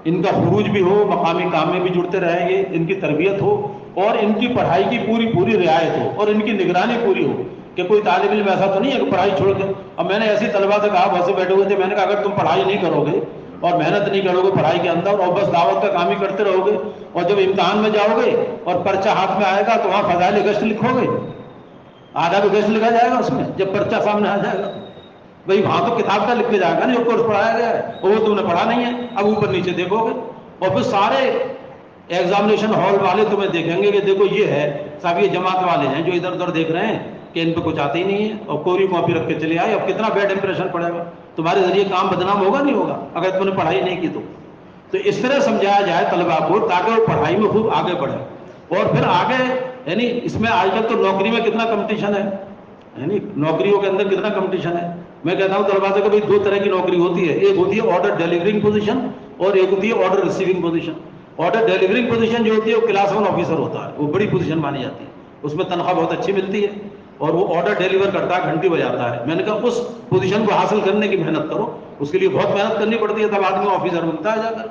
ان کا خروج بھی ہو، مقامی کام میں بھی جڑتے رہیں گے، ان کی تربیت ہو اور ان کی پڑھائی کی پوری رعایت ہو اور ان کی نگرانی پوری ہو کہ کوئی طالب علم ایسا تو نہیں ہے کہ پڑھائی چھوڑ کے۔ اب میں نے ایسی طلباء سے کہا، بہت سے بیٹھے ہوئے تھے، میں نے کہا اگر تم پڑھائی نہیں کرو گے اور محنت نہیں کرو گے پڑھائی کے اندر اور بس دعوت کا کام ہی کرتے رہو گے، اور جب امتحان میں جاؤ گے اور پرچہ ہاتھ میں آئے گا تو وہاں فضائل گشت لکھو گے، آدھا بھی گشت لکھا جائے گا اس میں جب پرچہ سامنے آ جائے گا۔ بھائی وہاں تو کتاب کا لکھ کے جائے گا نا جو کورس پڑھایا گیا ہے، وہ تم نے پڑھا نہیں ہے، اب اوپر نیچے دیکھو گے، اور پھر سارے ایگزامینیشن ہال والے تمہیں دیکھیں گے کہ دیکھو یہ ہے صاحب، یہ جماعت والے ہیں جو ادھر ادھر دیکھ رہے ہیں کہ ان پہ کچھ آتے ہی نہیں ہے، اور کوری کاپی رکھ کے چلے آئے، اب کتنا بیڈ امپریشن پڑے گا تمہارے ذریعے، کام بدنام ہوگا نہیں ہوگا اگر تم نے پڑھائی نہیں کی تو اس طرح سمجھایا جائے طلباء کو تاکہ وہ پڑھائی میں خوب آگے بڑھے، اور پھر آگے یعنی اس میں آج کل تو نوکری میں کتنا کمپٹیشن ہے، یعنی نوکریوں کے اندر کتنا کمپٹیشن ہے۔ میں کہتا ہوں طلباء سے کہ بھائی دو طرح کی نوکری ہوتی ہے، ایک ہوتی ہے آرڈر ڈیلیورنگ پوزیشن اور ایک ہوتی ہے order receiving position. Order delivering position جو ہوتی ہے وہ کلاس 1 آفیسر ہوتا ہے، وہ بڑی پوزیشن مانی جاتی ہے، اس میں تنخواہ بہت اچھی ملتی ہے اور وہ آرڈر ڈیلیور کرتا ہے، گھنٹی بجاتا ہے۔ میں نے کہا اس پوزیشن کو حاصل کرنے کی محنت کرو، اس کے لیے بہت محنت کرنی پڑتی ہے، تب آدمی آفیسر بنتا ہے جا کر۔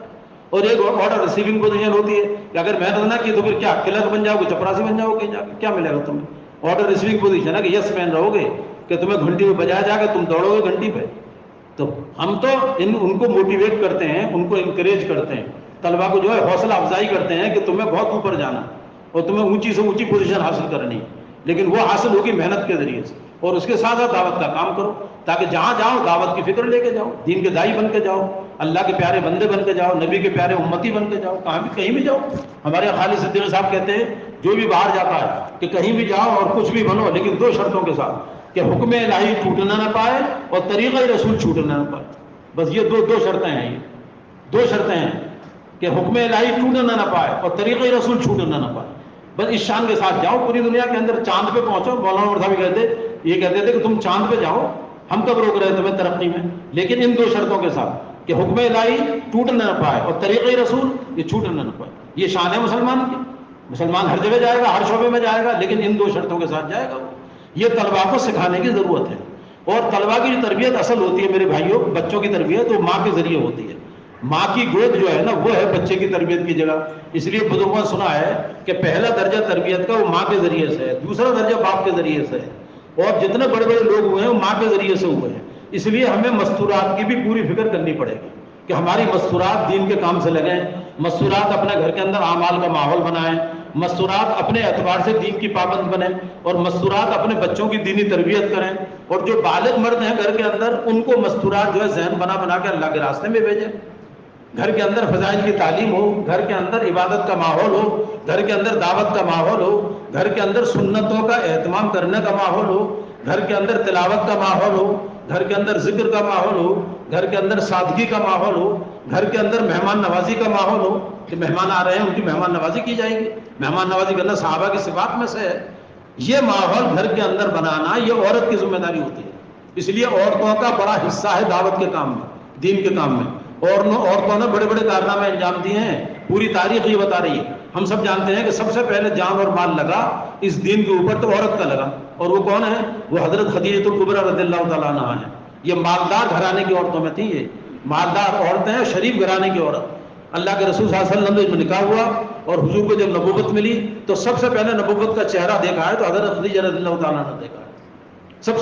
اور ایک آرڈر ریسیونگ پوزیشن ہوتی ہے کہ اگر محنت نہ کی تو پھر کیا کلرک بن جاؤ گے، چپراسی بن جاؤ گے، کیا ملے گا تمہیں؟ آرڈر ریسیونگ پوزیشن ہے کہ یس مین رہو گے، کہ تمہیں گھنٹی میں بجایا جائے گا، تم دوڑو گے گھنٹی پہ۔ تو ہم تو ان کو موٹیویٹ کرتے ہیں، ان کو انکریج کرتے ہیں، طلبا کو جو ہے حوصلہ افزائی کرتے ہیں کہ تمہیں بہت اوپر جانا اور تمہیں اونچی سے اونچی پوزیشن حاصل کرنی، لیکن وہ حاصل ہوگی محنت کے ذریعے سے، اور اس کے ساتھ ساتھ دعوت کا کام کرو تاکہ جہاں جاؤ دعوت کی فکر لے کے جاؤ، دین کے دائی بن کے جاؤ، اللہ کے پیارے بندے بن کے جاؤ، نبی کے پیارے امتی بن کے جاؤ، کہیں بھی جاؤ۔ ہمارے خالد صدیقی صاحب کہتے ہیں جو بھی باہر جاتا ہے کہ کہیں بھی جاؤ اور کچھ بھی بنو، لیکن دو شرطوں کے ساتھ کہ حکم الہی چھوٹنا نہ پائے اور طریقہ رسول چھوٹنا نہ پائے، بس یہ دو شرطیں ہیں، یہ دو شرطیں ہیں کہ حکم الہی چھوٹنا نہ پائے اور طریقہ رسول چھوٹنا نہ پائے، بس اس شان کے ساتھ جاؤ پوری دنیا کے اندر، چاند پہ پہنچو۔ مولانا عمر صاحب یہ کہتے تھے کہ تم چاند پہ جاؤ، ہم کب روک رہے ہیں تمہیں ترقی میں، لیکن ان دو شرطوں کے ساتھ کہ حکم الہی ٹوٹنا نہ پائے اور طریقہ رسول یہ چھوٹنا نہ پائے۔ یہ شان ہے مسلمان کی، مسلمان ہر جگہ جائے گا، ہر شعبے میں جائے گا، لیکن ان دو شرطوں کے ساتھ جائے گا۔ یہ طلباء کو سکھانے کی ضرورت ہے، اور طلباء کی جو تربیت اصل ہوتی ہے میرے بھائیوں، بچوں کی تربیت وہ ماں کے ذریعے ہوتی ہے۔ ماں کی گود جو ہے نا وہ ہے بچے کی تربیت کی جگہ، اس لیے بزرگوں نے سنا ہے کہ پہلا درجہ تربیت کا وہ ماں کے ذریعے سے ہے، دوسرا درجہ باپ کے ذریعے سے ہے، اور جتنے بڑے بڑے لوگ ہوئے ہیں وہ ماں کے ذریعے سے ہوئے ہیں۔ اس لیے ہمیں مستورات کی بھی پوری فکر کرنی پڑے گی کہ ہماری مستورات دین کے کام سے لگیں، مستورات اپنے گھر کے اندر اعمال کا ماحول بنائیں، مستورات اپنے اعتبار سے دین کی پابند بنیں، اور مستورات اپنے بچوں کی دینی تربیت کریں، اور جو بالغ مرد ہیں گھر کے اندر ان کو مستورات جو ہے ذہن بنا بنا کے اللہ کے راستے میں بھیجیں۔ گھر کے اندر فضائل کی تعلیم ہو، گھر کے اندر عبادت کا ماحول ہو، گھر کے اندر دعوت کا ماحول ہو، گھر کے اندر سنتوں کا اہتمام کرنے کا ماحول ہو، گھر کے اندر تلاوت کا ماحول ہو، گھر کے اندر ذکر کا ماحول ہو، گھر کے اندر سادگی کا ماحول ہو، گھر کے اندر مہمان نوازی کا ماحول ہو کہ مہمان آ رہے ہیں ان کی مہمان نوازی کی جائے گی، مہمان نوازی کرنا صحابہ کی صفات میں سے ہے۔ یہ ماحول گھر کے اندر بنانا یہ عورت کی ذمہ داری ہوتی ہے، اس لیے عورتوں کا بڑا حصہ ہے دعوت کے کام میں، دین کے کام میں، اور عورتوں نے بڑے بڑے کارنامے انجام دیے ہیں، پوری تاریخ یہ بتا رہی ہے۔ ہم سب جانتے ہیں کہ سب سے پہلے جان اور مال لگا اس دین کے اوپر تو عورت کا لگا، اور وہ کون ہے؟ وہ حضرت خدیجہ الکبریٰ رضی اللہ تعالیٰ عنہا ہے۔ یہ مالدار گھرانے کی عورتوں میں تھی، یہ مالدار عورتیں ہیں، شریف گھرانے کی عورت۔ اللہ کے رسول صلی اللہ علیہ وسلم نے نکاح ہوا اور حضور کو جب نبوت ملی تو سب سے پہلے نبوت کا چہرہ دیکھا ہے تو حضرت خدیجہ رضی اللہ تعالیٰ نے دیکھا ہے، سب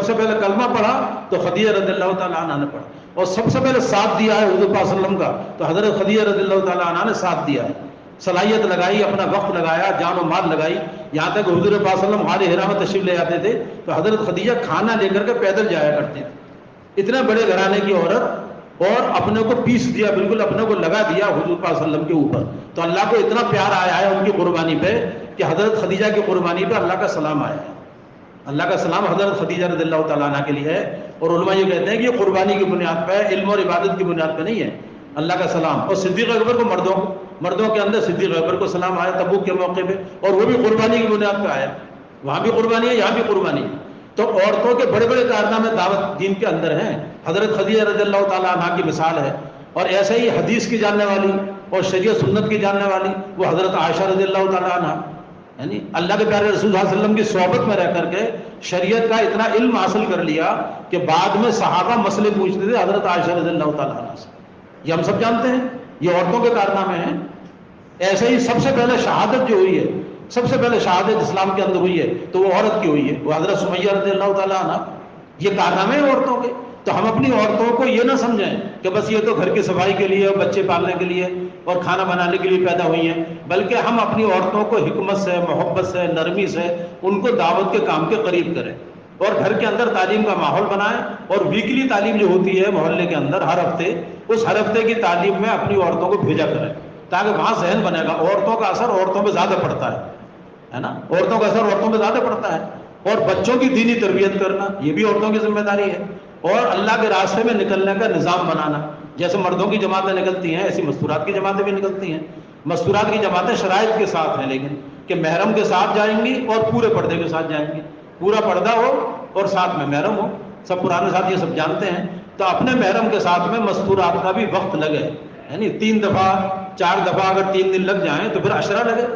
سے پہلے کلمہ پڑھا تو خدیجہ رضی اللہ تعالیٰ عنہ نے پڑھا۔ اور سب سے پہلے ساتھ دیا ہے حضور پاک صلی اللہ علیہ وسلم کا تو حضرت خدیجہ رضی اللہ تعالیٰ عنہ نے ساتھ دیا ہے، صلاحیت لگائی، اپنا وقت لگایا، جان و مال لگائی، یہاں تک حضور پاک صلی اللہ علیہ وسلم غار حرا میں تشریف لے آتے تھے تو حضرت خدیجہ کھانا لے کر کے پیدل جایا کرتے تھے، اتنے بڑے گھرانے کی عورت، اور اپنے کو پیس دیا، بالکل اپنے کو لگا دیا حضور پاک صلی اللہ علیہ وسلم کے اوپر. تو اللہ کو اتنا پیار آیا ہے ان کی قربانی پہ کہ حضرت خدیجہ کی قربانی پہ اللہ کا سلام آیا ہے. اللہ کا سلام حضرت خدیجہ رضی اللہ تعالیٰ عنہ کے لیے ہے. اور علماء یہ کہتے ہیں کہ یہ قربانی کی بنیاد پہ، علم اور عبادت کی بنیاد پہ نہیں ہے، اللہ کا سلام. اور صدیق اکبر کو مردوں کے اندر صدیق اکبر کو سلام آیا تبوک کے موقع پہ، اور وہ بھی قربانی کی بنیاد پہ آیا. وہاں بھی قربانی ہے، یہاں بھی قربانی ہے. تو عورتوں کے بڑے بڑے کارنامے دعوت دین کے اندر ہیں. حضرت خدیجہ رضی اللہ تعالیٰ عنہ کی مثال ہے. اور ایسے ہی حدیث کی جاننے والی اور شریعت سنت کی جاننے والی وہ حضرت عائشہ رضی اللہ تعالیٰ عنہ، یعنی اللہ کے پیارے رسول صلی اللہ علیہ وسلم کی صحبت میں رہ کر کے شریعت کا اتنا علم حاصل کر لیا کہ بعد میں صحابہ مسئلے پوچھتے تھے حضرت عائشہ رضی اللہ تعالیٰ عنہ سے. یہ ہم سب جانتے ہیں، یہ عورتوں کے کارنامے ہیں. ایسے ہی سب سے پہلے شہادت جو ہوئی ہے، سب سے پہلے شہادت اسلام کے اندر ہوئی ہے تو وہ عورت کی ہوئی ہے، وہ حضرت سمیہ رضی اللہ تعالیٰ عنہ. یہ کارنامے ہیں عورتوں کے. تو ہم اپنی عورتوں کو یہ نہ سمجھیں کہ بس یہ تو گھر کی صفائی کے لیے اور بچے پالنے کے لیے اور کھانا بنانے کے لیے پیدا ہوئی ہیں، بلکہ ہم اپنی عورتوں کو حکمت سے، محبت سے، نرمی سے ان کو دعوت کے کام کے قریب کریں، اور گھر کے اندر تعلیم کا ماحول بنائیں. اور ویکلی تعلیم جو ہوتی ہے محلے کے اندر ہر ہفتے، اس ہر ہفتے کی تعلیم میں اپنی عورتوں کو بھیجا کریں تاکہ وہاں ذہن بنے گا. عورتوں کا اثر عورتوں پہ زیادہ پڑتا ہے نا، عورتوں کا اثر عورتوں پہ زیادہ پڑتا ہے. اور بچوں کی دینی تربیت کرنا یہ بھی عورتوں کی ذمہ داری ہے. اور اللہ کے راستے میں نکلنے کا نظام بنانا، جیسے مردوں کی جماعتیں نکلتی ہیں ایسی مستورات کی جماعتیں بھی نکلتی ہیں. مستورات کی جماعتیں شرائط کے ساتھ ہیں، لیکن کہ محرم کے ساتھ جائیں گی اور پورے پردے کے ساتھ جائیں گی، پورا پردہ ہو اور ساتھ میں محرم ہو. سب پرانے ساتھ یہ سب جانتے ہیں. تو اپنے محرم کے ساتھ میں مستورات کا بھی وقت لگے، یعنی 3 دفعہ 4 دفعہ اگر 3 دن لگ جائیں تو پھر عشرہ لگے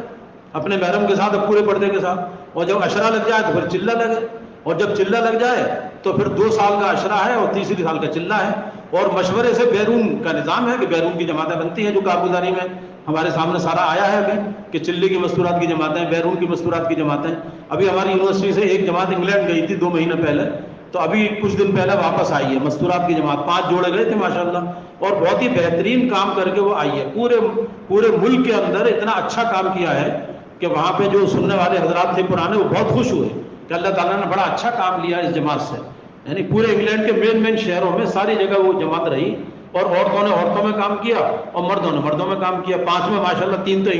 اپنے محرم کے ساتھ پورے پردے کے ساتھ. اور جب عشرہ لگ جائے تو پھر چلہ لگے، اور جب چلہ لگ جائے تو پھر 2 سال کا عشرہ ہے اور تیسری سال کا چلہ ہے. اور مشورے سے بیرون کا نظام ہے کہ بیرون کی جماعتیں بنتی ہیں، جو کارگزاری میں ہمارے سامنے سارا آیا ہے ابھی کہ چلی کی مستورات کی جماعتیں، بیرون کی مستورات کی جماعتیں. ابھی ہماری یونیورسٹی سے ایک جماعت انگلینڈ گئی تھی 2 مہینے پہلے، تو ابھی کچھ دن پہلے واپس آئی ہے مستورات کی جماعت. 5 جوڑے گئے تھے ماشاءاللہ، اور بہت ہی بہترین کام کر کے وہ آئی ہے. پورے ملک کے اندر اتنا اچھا کام کیا ہے کہ وہاں پہ جو سننے والے حضرات تھے پرانے وہ بہت خوش ہوئے کہ اللہ تعالیٰ نے بڑا اچھا کام لیا اس جماعت سے. یعنی پورے انگلینڈ کے مین شہروں میں ساری جگہ وہ جماعت رہی، اور عورتوں نے عورتوں میں کام کیا اور مردوں نے مردوں میں کام کیا. 5 میں ماشاءاللہ 3 تو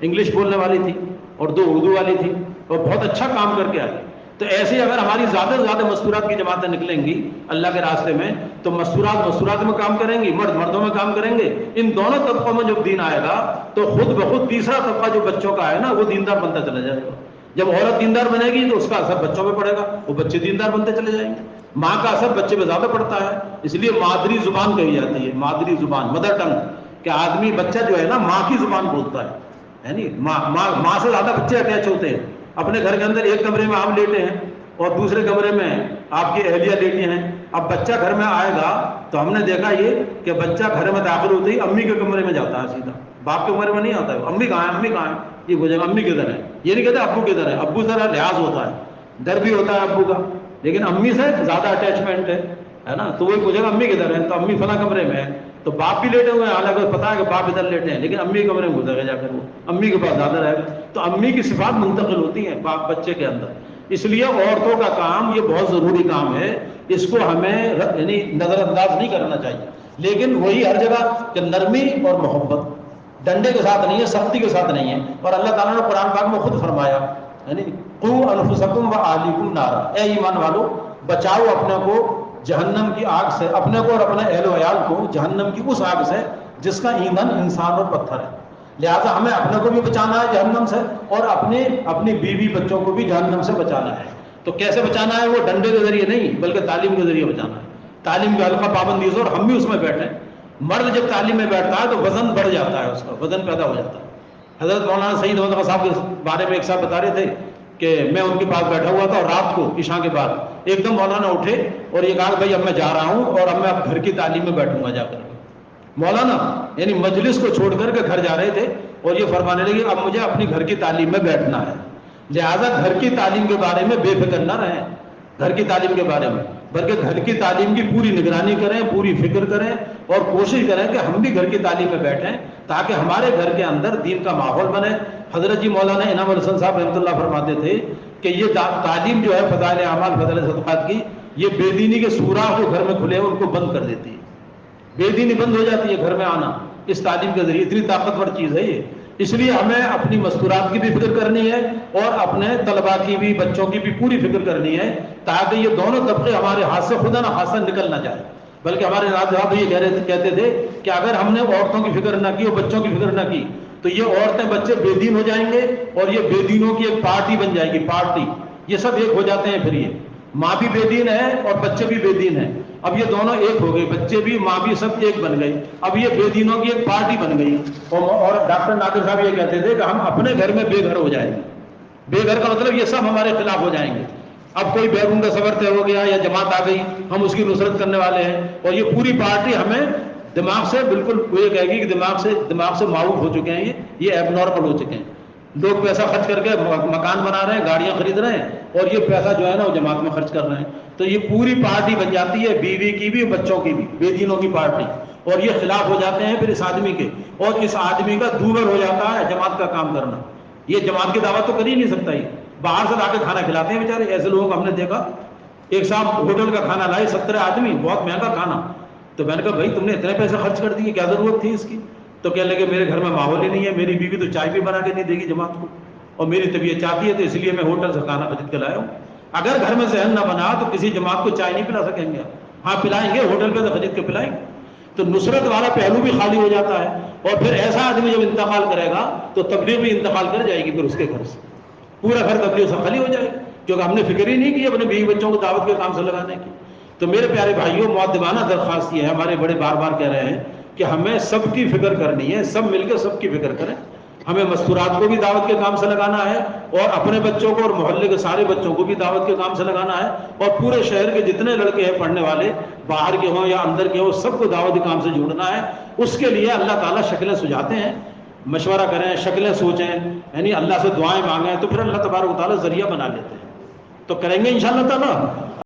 انگلش بولنے والی تھی اور 2 اردو والی تھی، اور بہت اچھا کام کر کے آئی. تو ایسے اگر ہماری زیادہ سے زیادہ مستورات کی جماعتیں نکلیں گی اللہ کے راستے میں تو مستورات میں کام کریں گی، مرد مردوں میں کام کریں گے. ان دونوں طبقوں میں جب دین آئے گا تو خود بخود تیسرا طبقہ جو بچوں کا ہے نا وہ دیندار بنتا چلا جائے گا. جب عورت دیندار بنے گی تو اس کا اثر بچوں پہ پڑے گا، وہ بچے دیندار بنتے چلے جائیں گے. ماں کا اثر بچے پہ زیادہ پڑتا ہے، اس لیے مادری زبان کہی جاتی ہے، مادری زبان، مدر ٹنگ. کہ آدمی بچہ جو ہے نا ماں کی زبان بولتا ہے، یعنی ماں سے زیادہ بچے اٹیچ ہوتے ہیں. اپنے گھر کے اندر ایک کمرے میں ہم لیٹے ہیں اور دوسرے کمرے میں آپ کی اہلیہ لیٹی ہیں. اب بچہ گھر میں آئے گا تو ہم نے دیکھا یہ کہ بچہ گھر میں داخل ہوتے ہی امی کے کمرے میں جاتا ہے، سیدھا باپ کے کمرے میں نہیں آتا ہے. امی کہاں ہے، امی کہاں ہے، یہ پوچھے گا امی کدھر ہے. یہ نہیں کہتے ابو کدھر ہے، ابو ذرا لحاظ ہوتا ہے، ڈر بھی ہوتا ہے ابو کا، لیکن امی سے زیادہ اٹیچمنٹ ہے نا. تو وہی پوچھے گا امی کدھر ہے، تو امی فلاں کمرے میں ہے. تو باپ بھی لیٹے ہوئے ہیں، حالانکہ پتا ہے کہ باپ ادھر لیٹے ہیں، لیکن امی کمرے میں گزر گئے جا کر وہ امی کے پاس زیادہ رہے. تو امی کی صفات منتقل ہوتی ہیں باپ بچے کے اندر. اس لیے عورتوں کا کام یہ بہت ضروری کام ہے، اس کو ہمیں یعنی نظر انداز نہیں کرنا چاہیے. لیکن وہی ہر جگہ کہ نرمی اور محبت، ڈنڈے کے ساتھ نہیں ہے، سختی کے ساتھ نہیں ہے. اور اللہ تعالیٰ نے قرآن پاک میں خود فرمایا یعنی قوا انفسکم واہلیکم نارا، اے ایمان والو بچاؤ اپنے کو جہنم کی آگ سے، اپنے کو اور اپنے اہل و عیال کو جہنم کی اس آگ سے جس کا ایندھن انسان اور پتھر ہے. لہٰذا ہمیں اپنے کو بھی بچانا ہے جہنم سے اور اپنی بیوی بچوں کو بھی جہنم سے بچانا ہے. تو کیسے بچانا ہے؟ وہ ڈنڈے کے ذریعے نہیں بلکہ تعلیم کے ذریعے بچانا ہے. تعلیم کا حلقہ پابندی سے، اور ہم بھی اس میں بیٹھیں. مرد جب تعلیم میں بیٹھتا ہے تو وزن بڑھ جاتا ہے، اس کا وزن پیدا ہو جاتا ہے. حضرت مولانا سعید احمد خان صاحب کے بارے میں ایک صاحب بتا رہے تھے کہ میں ان کے پاس بیٹھا ہوا تھا اور رات کو عشاء کے بعد ایک دم مولانا اٹھے اور یہ کہا کہ بھائی اب میں جا رہا ہوں اور اب میں اب گھر کی تعلیم میں بیٹھوں گا جا کر. مولانا یعنی مجلس کو چھوڑ کر کے گھر جا رہے تھے اور یہ فرمانے لگے اب مجھے اپنی گھر کی تعلیم میں بیٹھنا ہے. لہٰذا گھر کی تعلیم کے بارے میں بے فکر نہ رہیں. گھر کی تعلیم کے بارے میں، بلکہ گھر کی تعلیم کی پوری نگرانی کریں، پوری فکر کریں اور کوشش کریں کہ ہم بھی گھر کی تعلیم میں بیٹھیں تاکہ ہمارے گھر کے اندر دین کا ماحول بنے۔ حضرت جی مولانا انعام الحسن صاحب رحمۃ اللہ فرماتے تھے کہ یہ تعلیم جو ہے فضائل اعمال فضائل صدقات کی، یہ بے دینی کے سوراخ جو گھر میں کھلے ہیں ان کو بند کر دیتی ہے، بے دینی بند ہو جاتی ہے گھر میں آنا اس تعلیم کے ذریعے۔ اتنی طاقتور چیز ہے یہ، اس لیے ہمیں اپنی مستورات کی بھی فکر کرنی ہے اور اپنے طلباء کی بھی، بچوں کی بھی پوری فکر کرنی ہے تاکہ یہ دونوں طبقے ہمارے ہاتھ سے خدا نہ خاصا نکل نہ جائے۔ بلکہ ہمارے راج صاحب یہ کہتے تھے کہ اگر ہم نے عورتوں کی فکر نہ کی اور بچوں کی فکر نہ کی تو یہ عورتیں بچے بے دین ہو جائیں گے اور یہ بے دینوں کی ایک پارٹی بن جائے گی، پارٹی، یہ سب ایک ہو جاتے ہیں پھر یہ ماں بھی بے دین ہے اور بچے بھی بے دین ہیں، اب یہ دونوں ایک ہو گئے، بچے بھی ماں بھی سب ایک بن گئی، اب یہ بے دینوں کی ایک پارٹی بن گئی۔ اور ڈاکٹر نادر صاحب یہ کہتے تھے کہ ہم اپنے گھر میں بے گھر ہو جائیں گے، بے گھر کا مطلب یہ سب ہمارے خلاف ہو جائیں گے۔ اب کوئی بیرون کا سفر طے ہو گیا یا جماعت آ گئی، ہم اس کی نصرت کرنے والے ہیں اور یہ پوری پارٹی ہمیں دماغ سے بالکل یہ کہے گی کہ دماغ سے معروف ہو چکے ہیں، یہ ایب نارمل ہو چکے ہیں، لوگ پیسہ خرچ کر کے مکان بنا رہے ہیں، گاڑیاں خرید رہے ہیں اور یہ پیسہ جو ہے نا وہ جماعت میں خرچ کر رہے ہیں، تو یہ پوری پارٹی بن جاتی ہے، بیوی کی بھی بچوں کی بھی، بے دینوں کی پارٹی، اور یہ خلاف ہو جاتے ہیں پھر اس آدمی کے، اور اس آدمی کا دوبر ہو جاتا ہے جماعت کا کام کرنا۔ یہ جماعت کی دعوت تو کر ہی نہیں سکتا، یہ باہر سے لا کے کھانا کھلاتے ہیں بیچارے، ایسے لوگوں کو ہم نے دیکھا۔ ایک صاحب ہوٹل کا کھانا لائے 17 آدمی، بہت مہنگا کھانا، تو میں نے کہا بھائی تم نے اتنے پیسے خرچ کر دیے، کیا ضرورت تھی اس کی؟ تو کہنے لگے میرے گھر میں ماحول ہی نہیں ہے، میری بیوی تو چائے بھی بنا کے نہیں دے گی جماعت کو، اور میری طبیعت چاہتی ہے تو اس لیے میں ہوٹل سے کھانا خرید کے لایا ہوں۔ اگر گھر میں ذہن نہ بنا تو کسی جماعت کو چائے نہیں پلا سکیں گے، ہاں پلائیں گے، ہوٹل پہ تو خرید کے پلائیں گے۔ تو نصرت والا پہلو بھی خالی ہو جاتا ہے، اور پھر ایسا آدمی جب انتقال کرے گا تو تبلیغ بھی انتقال کر جائے گی، پھر اس کے گھر سے پورا گھر تبلیغ سے خالی ہو جائے گا، کیونکہ ہم نے فکر ہی نہیں کی اپنے بیوی بچوں کو دعوت کے کام سے لگانے کی۔ تو میرے پیارے بھائیوں، مؤدبانہ درخواست یہ ہے، ہمارے بڑے بار بار کہہ رہے ہیں کہ ہمیں سب کی فکر کرنی ہے، سب مل کے سب کی فکر کریں۔ ہمیں مستورات کو بھی دعوت کے کام سے لگانا ہے اور اپنے بچوں کو اور محلے کے سارے بچوں کو بھی دعوت کے کام سے لگانا ہے، اور پورے شہر کے جتنے لڑکے ہیں پڑھنے والے، باہر کے ہوں یا اندر کے ہوں، سب کو دعوت کے کام سے جوڑنا ہے۔ اس کے لیے اللہ تعالیٰ شکلیں سجاتے ہیں، مشورہ کریں، شکلیں سوچیں، یعنی اللہ سے دعائیں مانگیں، تو پھر اللہ تبارک و تعالیٰ ذریعہ بنا لیتے ہیں۔ تو کریں گے انشاءاللہ تعالیٰ۔